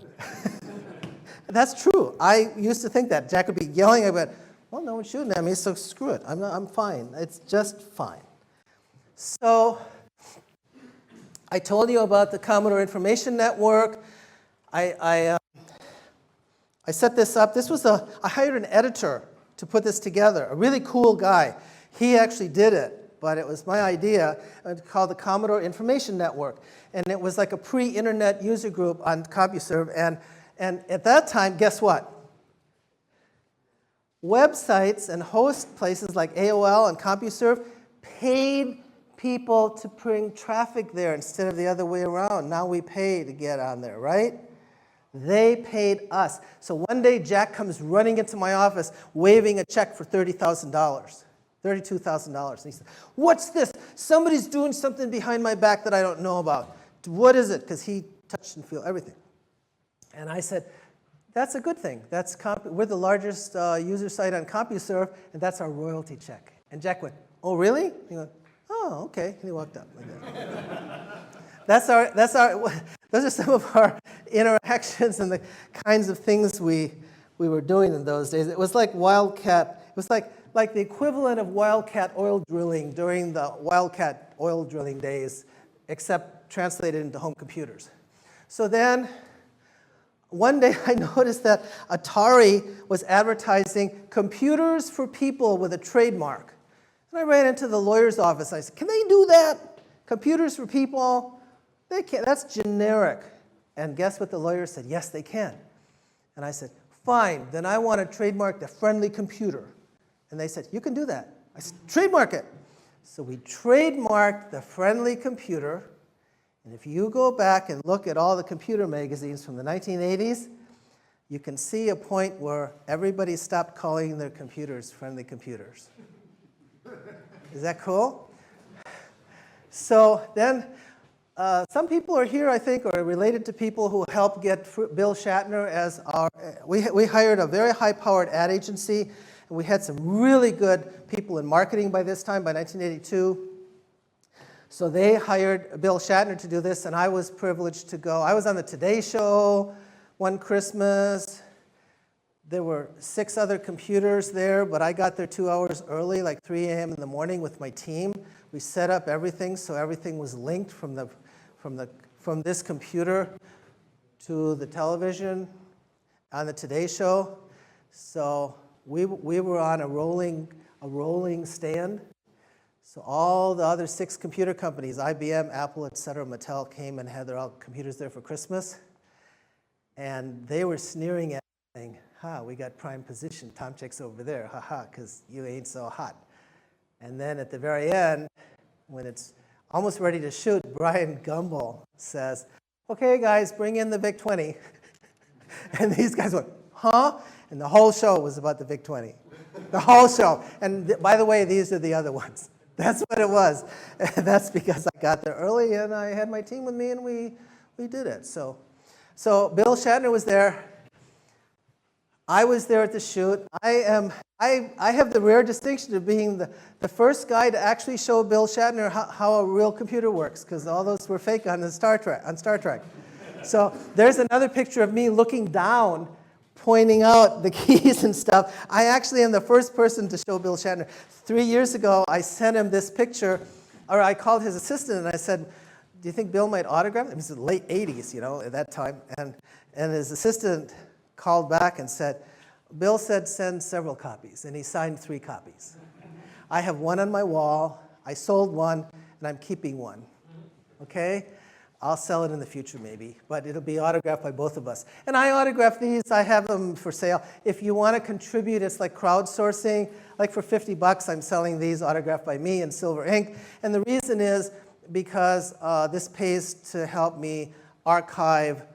That's true. I used to think that. Jack would be yelling. I went, well, no one's shooting at me, so screw it. I'm fine. It's just fine. So I told you about the Commodore Information Network. I set this up. I hired an editor to put this together, a really cool guy. He actually did it, but it was my idea. It's called the Commodore Information Network. And it was like a pre-internet user group on CompuServe. And at that time, guess what? Websites and host places like AOL and CompuServe paid people to bring traffic there instead of the other way around. Now we pay to get on there, right? They paid us. So one day, Jack comes running into my office waving a check for $30,000, $32,000. And he said, what's this? Somebody's doing something behind my back that I don't know about. What is it? Because he touched and feel everything. And I said, that's a good thing. We're the largest user site on CompuServe, and that's our royalty check. And Jack went, oh, really? He went, oh, okay. And he walked up like that. Those are some of our interactions and the kinds of things we were doing in those days. It was like Wildcat. It was like the equivalent of Wildcat oil drilling during the Wildcat oil drilling days, except translated into home computers. So then, one day I noticed that Atari was advertising computers for people with a trademark. And I ran into the lawyer's office. I said, can they do that? Computers for people? They can't. That's generic. And guess what the lawyer said? Yes, they can. And I said, fine, then I want to trademark the friendly computer. And they said, you can do that. I said, trademark it. So we trademarked the friendly computer. And if you go back and look at all the computer magazines from the 1980s, you can see a point where everybody stopped calling their computers friendly computers. Is that cool? So then, some people are here, I think, are related to people who helped get Bill Shatner as our. We hired a very high-powered ad agency, and we had some really good people in marketing by this time, by 1982. So they hired Bill Shatner to do this, and I was privileged to go. I was on the Today Show one Christmas. There were 6 other computers there, but I got there 2 hours early, like 3 a.m. in the morning with my team. We set up everything so everything was linked from this computer to the television on the Today Show. So we were on a rolling stand. So all the other 6 computer companies, IBM, Apple, et cetera, Mattel, came and had their computers there for Christmas. And they were sneering at me, saying, we got prime position. Tomczyk's over there, because you ain't so hot. And then at the very end, when it's almost ready to shoot, Brian Gumbel says, okay, guys, bring in the VIC-20. And these guys went, huh? And the whole show was about the VIC-20. The whole show. And by the way, these are the other ones. That's what it was. That's because I got there early and I had my team with me and we did it. So Bill Shatner was there. I was there at the shoot. I have the rare distinction of being the first guy to actually show Bill Shatner how a real computer works, because all those were fake on Star Trek. So there's another picture of me looking down, pointing out the keys and stuff. I actually am the first person to show Bill Shatner. 3 years ago, I sent him this picture, or I called his assistant and I said, do you think Bill might autograph it? It was the late 80s, at that time. And his assistant called back and said, Bill said send several copies, and he signed 3 copies. I have one on my wall, I sold one, and I'm keeping one, okay? I'll sell it in the future maybe, but it'll be autographed by both of us. And I autograph these, I have them for sale. If you want to contribute, it's like crowdsourcing. Like for $50, I'm selling these autographed by me in silver ink. And the reason is because this pays to help me archive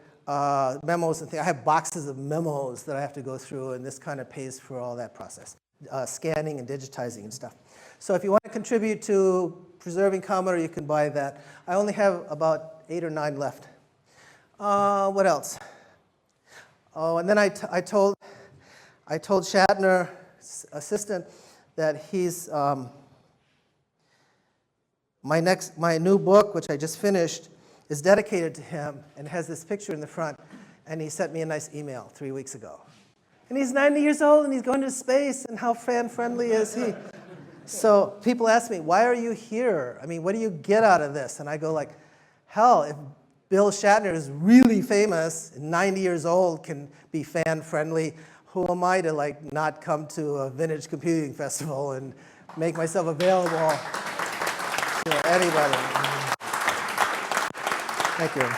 memos and things. I have boxes of memos that I have to go through, and this kind of pays for all that process, scanning and digitizing and stuff. So if you want to contribute to preserving Commodore, you can buy that. I only have about 8 or 9 left. What else? Oh, and then I told Shatner's assistant that he's my new book, which I just finished, is dedicated to him and has this picture in the front. And he sent me a nice email 3 weeks ago. And he's 90 years old and he's going to space, and how fan-friendly is he? So people ask me, why are you here? I mean, what do you get out of this? And I go like, hell, if Bill Shatner is really famous and 90 years old can be fan-friendly, who am I to not come to a vintage computing festival and make myself available to anybody? Thank you.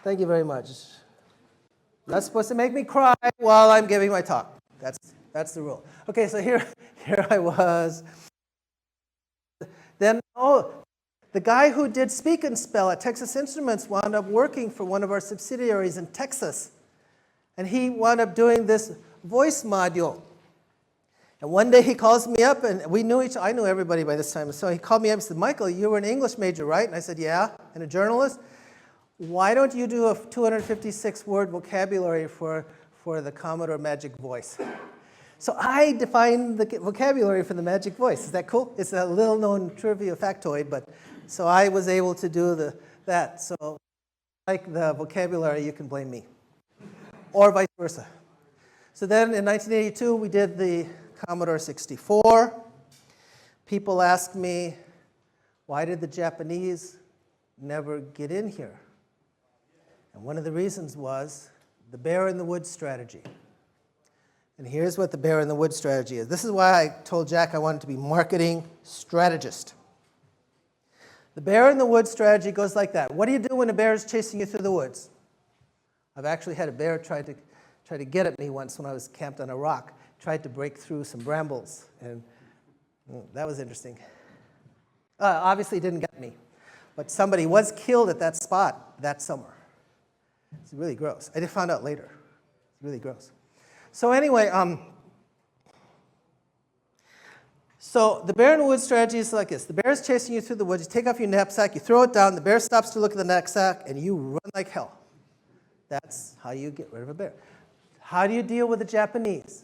Thank you very much. That's supposed to make me cry while I'm giving my talk. That's the rule. Okay, so here I was. Then, the guy who did Speak and Spell at Texas Instruments wound up working for one of our subsidiaries in Texas. And he wound up doing this voice module. And one day he calls me up, and I knew everybody by this time. So he called me up and said, Michael, you were an English major, right? And I said, yeah. And a journalist? why don't you do a 256-word vocabulary for the Commodore magic voice? So I defined the vocabulary for the magic voice. Is that cool? It's a little-known trivia factoid, but so I was able to do that. So like the vocabulary, you can blame me, or vice versa. So then in 1982, we did the Commodore 64. People asked me, why did the Japanese never get in here? And one of the reasons was the bear in the woods strategy. And here's what the bear in the woods strategy is. This is why I told Jack I wanted to be marketing strategist. The bear in the woods strategy goes like that. What do you do when a bear is chasing you through the woods? I've actually had a bear try to get at me once when I was camped on a rock. Tried to break through some brambles, and that was interesting. Obviously didn't get me, but somebody was killed at that spot that summer. It's really gross. I found out later. It's really gross. So anyway, so the bear in the woods strategy is like this. The bear is chasing you through the woods. You take off your knapsack, you throw it down, the bear stops to look at the knapsack, and you run like hell. That's how you get rid of a bear. How do you deal with the Japanese?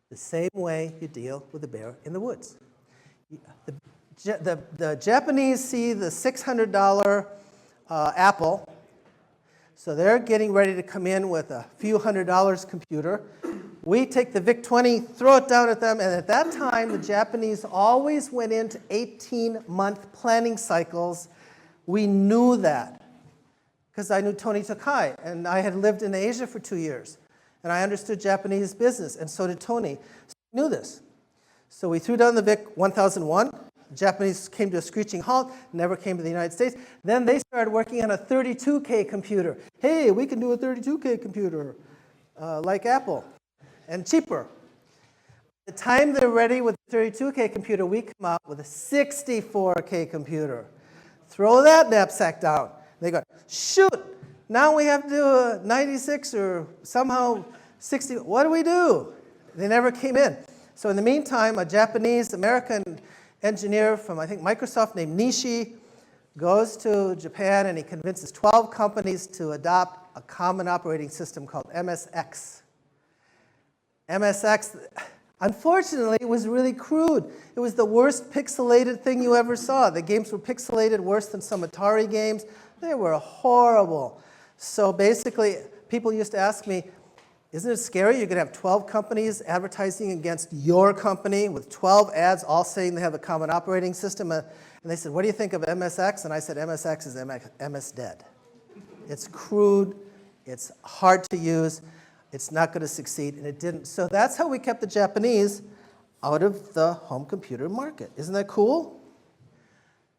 The same way you deal with the bear in the woods. The Japanese see the $600 Apple, so they're getting ready to come in with a few $100 computer. We take the VIC-20, throw it down at them, and at that time, the Japanese always went into 18-month planning cycles. We knew that because I knew Tony Tokai, and I had lived in Asia for 2 years, and I understood Japanese business, and so did Tony. So we knew this. So we threw down the VIC-1001. The Japanese came to a screeching halt, never came to the United States. Then they started working on a 32K computer. Hey, we can do a 32K computer like Apple, and cheaper. By the time they're ready with the 32K computer, we come out with a 64K computer. Throw that knapsack down. They go, shoot, now we have to do a 96 or somehow 60. What do we do? They never came in. So in the meantime, a Japanese-American engineer from, I think, Microsoft named Nishi goes to Japan and he convinces 12 companies to adopt a common operating system called MSX. MSX, unfortunately, was really crude. It was the worst pixelated thing you ever saw. The games were pixelated worse than some Atari games. They were horrible. So basically, people used to ask me, isn't it scary? You're going to have 12 companies advertising against your company with 12 ads all saying they have a common operating system. And they said, what do you think of MSX? And I said, MSX is MS dead. It's crude. It's hard to use. It's not going to succeed. And it didn't. So that's how we kept the Japanese out of the home computer market. Isn't that cool?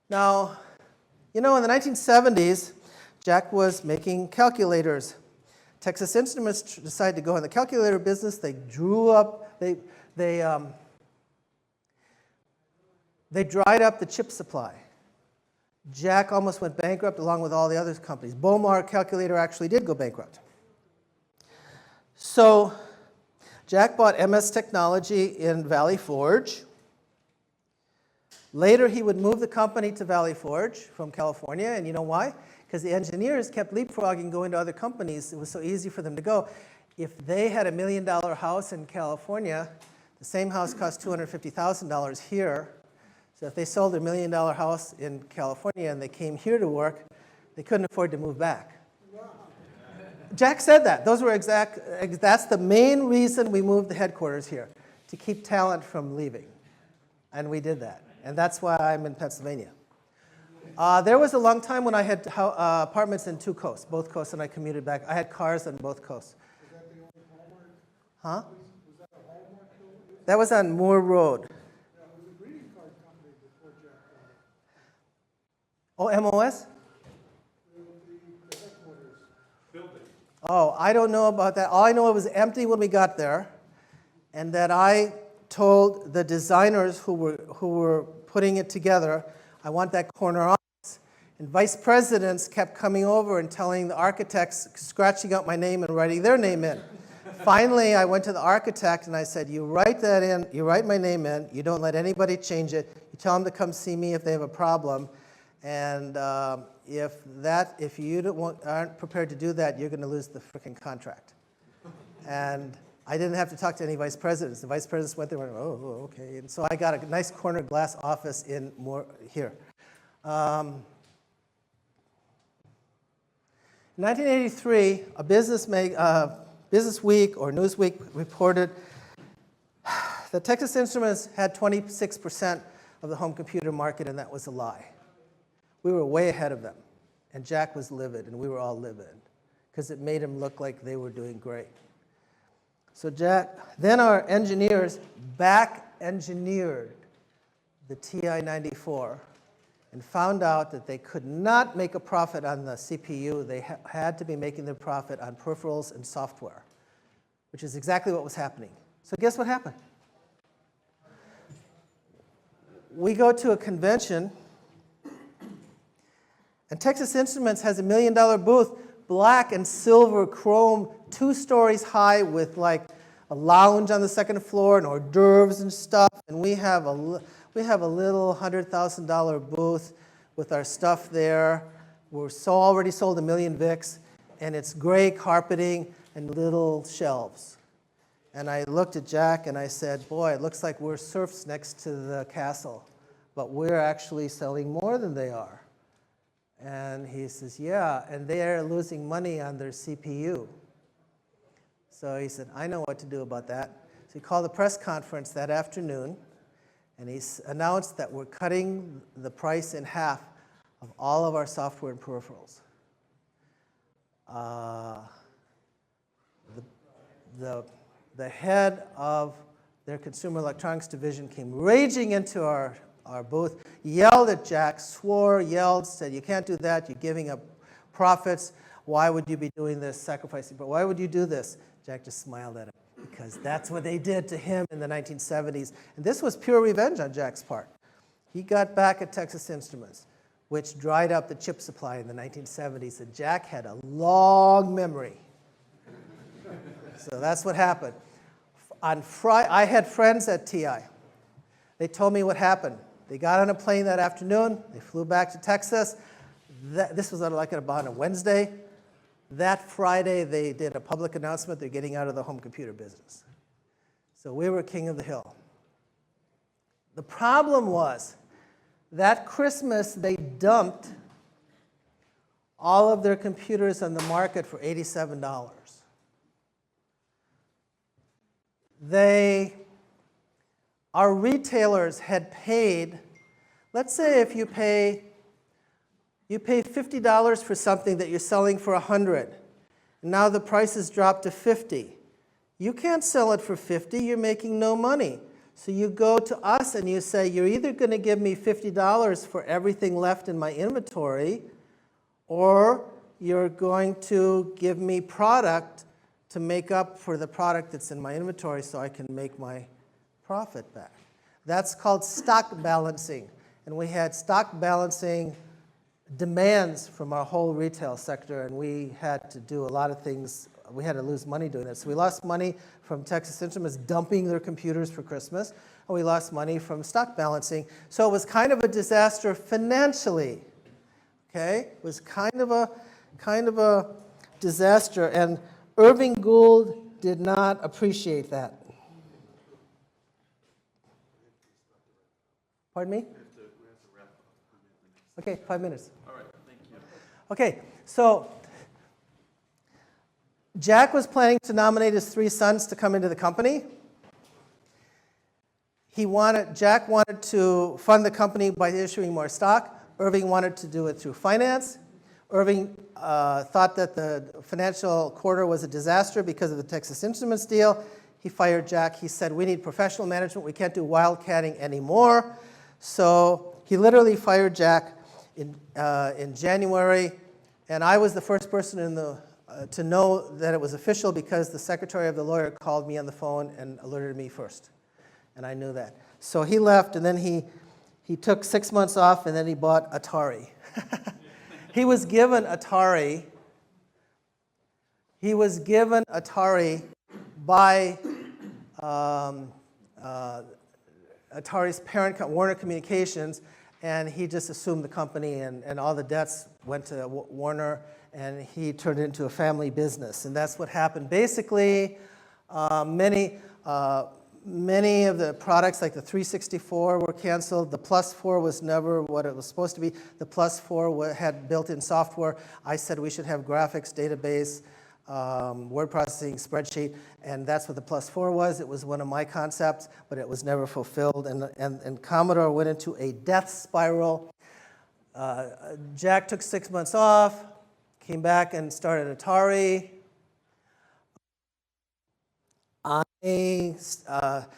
Now, you know, in the 1970s, Jack was making calculators. Texas Instruments decided to go in the calculator business. They drew up, they dried up the chip supply. Jack almost went bankrupt along with all the other companies. Bomar Calculator actually did go bankrupt. So Jack bought MS Technology in Valley Forge. Later, he would move the company to Valley Forge from California, and you know why? Because the engineers kept leapfrogging, going to other companies. It was so easy for them to go. If they had $1 million house in California, the same house cost $250,000 here. So if they sold a $1 million house in California and they came here to work, they couldn't afford to move back. Jack said that. Those were that's the main reason we moved the headquarters here, to keep talent from leaving. And we did that. And that's why I'm in Pennsylvania. There was a long time when I had apartments in two coasts, both coasts, and I commuted back. I had cars on both coasts. Was that the only Hallmark? Huh? Was that a Hallmark building? That was on Moore Road. Yeah, it was a greeting card company before Jack Oh, got it. MOS? The headquarters building. Oh, I don't know about that. All I know, it was empty when we got there, and that I told the designers who were putting it together, I want that corner office. And vice presidents kept coming over and telling the architects, scratching out my name and writing their name in. Finally, I went to the architect and I said, you write that in, you write my name in, you don't let anybody change it, you tell them to come see me if they have a problem, And if you aren't prepared to do that, you're going to lose the freaking contract. And I didn't have to talk to any vice presidents. The vice presidents went there and went, oh, okay. And so I got a nice corner glass office in here. In 1983, a Business Week or Newsweek reported that Texas Instruments had 26% of the home computer market, and that was a lie. We were way ahead of them, and Jack was livid, and we were all livid, because it made him look like they were doing great. So then our engineers back-engineered the TI-94 and found out that they could not make a profit on the CPU. They had to be making their profit on peripherals and software, which is exactly what was happening. So guess what happened? We go to a convention, and Texas Instruments has $1 million booth, black and silver chrome, 2 stories high with like a lounge on the second floor and hors d'oeuvres and stuff. And we have a little $100,000 booth with our stuff there. We're already sold 1 million VICs, and it's gray carpeting and little shelves. And I looked at Jack and I said, boy, it looks like we're serfs next to the castle, but we're actually selling more than they are. And he says, yeah, and they're losing money on their CPU. So he said, I know what to do about that. So he called a press conference that afternoon, and he announced that we're cutting the price in half of all of our software and peripherals. The head of their consumer electronics division came raging into our booth, yelled at Jack, swore, yelled, said, you can't do that, you're giving up profits, why would you be doing this, sacrificing, but why would you do this? Jack just smiled at him, because that's what they did to him in the 1970s. And this was pure revenge on Jack's part. He got back at Texas Instruments, which dried up the chip supply in the 1970s, and Jack had a long memory. So that's what happened. On Friday, I had friends at TI. They told me what happened. They got on a plane that afternoon. They flew back to Texas. This was like about a Wednesday. That Friday, they did a public announcement they're getting out of the home computer business. So we were king of the hill. The problem was that Christmas, they dumped all of their computers on the market for $87. Our retailers had paid, let's say if you pay $50 for something that you're selling for $100, and now the price has dropped to $50. You can't sell it for $50, you're making no money. So you go to us and you say, you're either going to give me $50 for everything left in my inventory, or you're going to give me product to make up for the product that's in my inventory so I can make my profit back. That's called stock balancing. And we had stock balancing demands from our whole retail sector, and we had to do a lot of things. We had to lose money doing that. So we lost money from Texas Instruments dumping their computers for Christmas, and we lost money from stock balancing. So it was kind of a disaster financially. Okay? It was kind of a disaster, and Irving Gould did not appreciate that. Pardon me? We have to wrap up. Okay, 5 minutes. All right, thank you. Okay, so Jack was planning to nominate his 3 sons to come into the company. Jack wanted to fund the company by issuing more stock. Irving wanted to do it through finance. Irving thought that the financial quarter was a disaster because of the Texas Instruments deal. He fired Jack. He said, we need professional management. We can't do wildcatting anymore. So he literally fired Jack in January. And I was the first person to know that it was official because the secretary of the lawyer called me on the phone and alerted me first. And I knew that. So he left, and then he took 6 months off, and then he bought Atari. He was given Atari. He was given Atari by Atari's parent, Warner Communications, and he just assumed the company, and all the debts went to Warner, and he turned it into a family business. And that's what happened. Basically, many of the products, like the 364, were canceled. The Plus4 was never what it was supposed to be. The Plus4 had built-in software. I said we should have graphics, database, word processing, spreadsheet, and that's what the Plus4 was. It was one of my concepts, but it was never fulfilled. And Commodore went into a death spiral. Jack took 6 months off, came back and started Atari.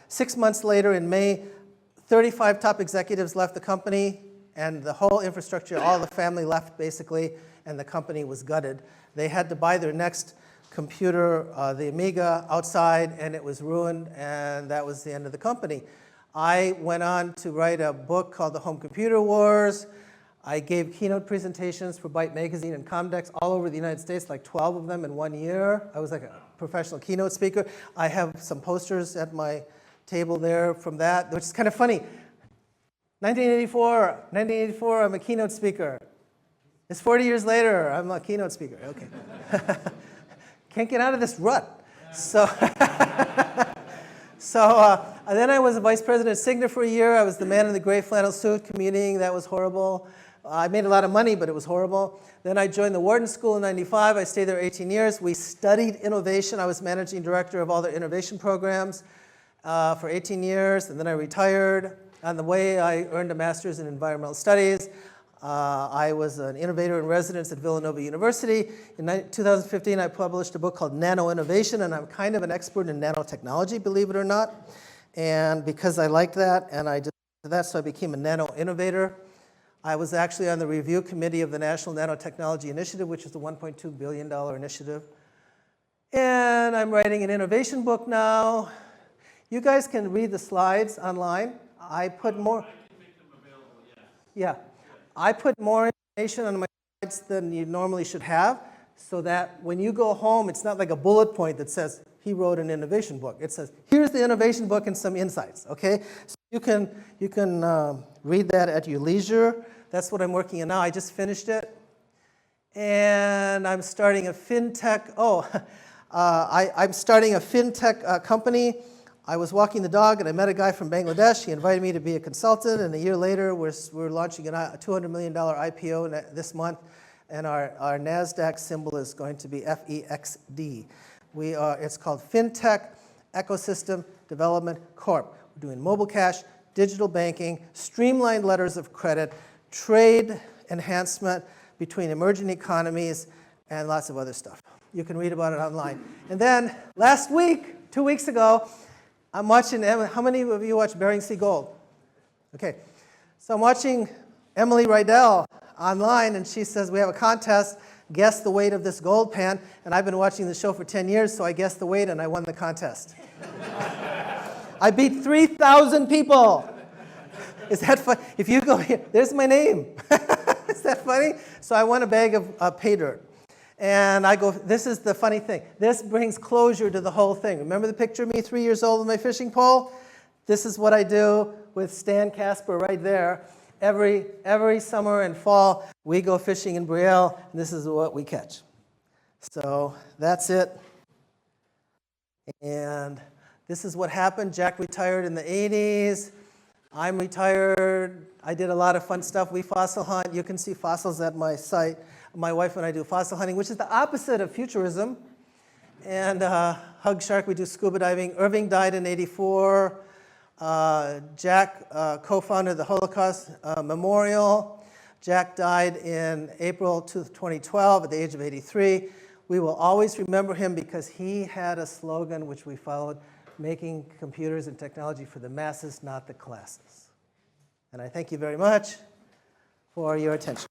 6 months later, in May, 35 top executives left the company, and the whole infrastructure, all the family left basically, and the company was gutted. They had to buy their next computer, the Amiga, outside, and it was ruined, and that was the end of the company. I went on to write a book called The Home Computer Wars. I gave keynote presentations for Byte Magazine and Comdex all over the United States, like 12 of them in 1 year. I was like a professional keynote speaker. I have some posters at my table there from that, which is kind of funny. 1984, I'm a keynote speaker. It's 40 years later, I'm a keynote speaker. Okay. Can't get out of this rut. So, then I was a vice president at Cigna for a year. I was the man in the gray flannel suit commuting. That was horrible. I made a lot of money, but it was horrible. Then I joined the Wharton School in '95. I stayed there 18 years. We studied innovation. I was managing director of all the innovation programs for 18 years, and then I retired. On the way, I earned a master's in environmental studies. I was an innovator in residence at Villanova University. In 2015, I published a book called Nano Innovation, and I'm kind of an expert in nanotechnology, believe it or not. And because I liked that, and I did that, so I became a nano innovator. I was actually on the review committee of the National Nanotechnology Initiative, which is a $1.2 billion initiative. And I'm writing an innovation book now. You guys can read the slides online. I put more. I can make them available, yeah. I put more information on my slides than you normally should have, so that when you go home, it's not like a bullet point that says, he wrote an innovation book. It says, here's the innovation book and some insights, okay? So you can read that at your leisure. That's what I'm working on now. I just finished it. And I'm starting a fintech. I'm starting a fintech company. I was walking the dog, and I met a guy from Bangladesh. He invited me to be a consultant, and a year later, we're launching a $200 million IPO this month, and our NASDAQ symbol is going to be FEXD. It's called FinTech Ecosystem Development Corp. We're doing mobile cash, digital banking, streamlined letters of credit, trade enhancement between emerging economies, and lots of other stuff. You can read about it online. And then last week, 2 weeks ago, I'm watching, how many of you watch Bering Sea Gold? Okay, so I'm watching Emily Rydell online, and she says, we have a contest, guess the weight of this gold pan, and I've been watching the show for 10 years, so I guessed the weight, and I won the contest. I beat 3,000 people. Is that fun? If you go here, there's my name. Is that funny? So I won a bag of pay dirt. And I go, this is the funny thing. This brings closure to the whole thing. Remember the picture of me 3 years old with my fishing pole? This is what I do with Stan Casper right there. Every summer and fall, we go fishing in Brielle, and this is what we catch. So that's it. And this is what happened. Jack retired in the 80s. I'm retired. I did a lot of fun stuff. We fossil hunt. You can see fossils at my site. My wife and I do fossil hunting, which is the opposite of futurism. And Hug Shark, we do scuba diving. Irving died in '84. Jack co-founded the Holocaust Memorial. Jack died in April 2012 at the age of 83. We will always remember him because he had a slogan which we followed, making computers and technology for the masses, not the classes. And I thank you very much for your attention.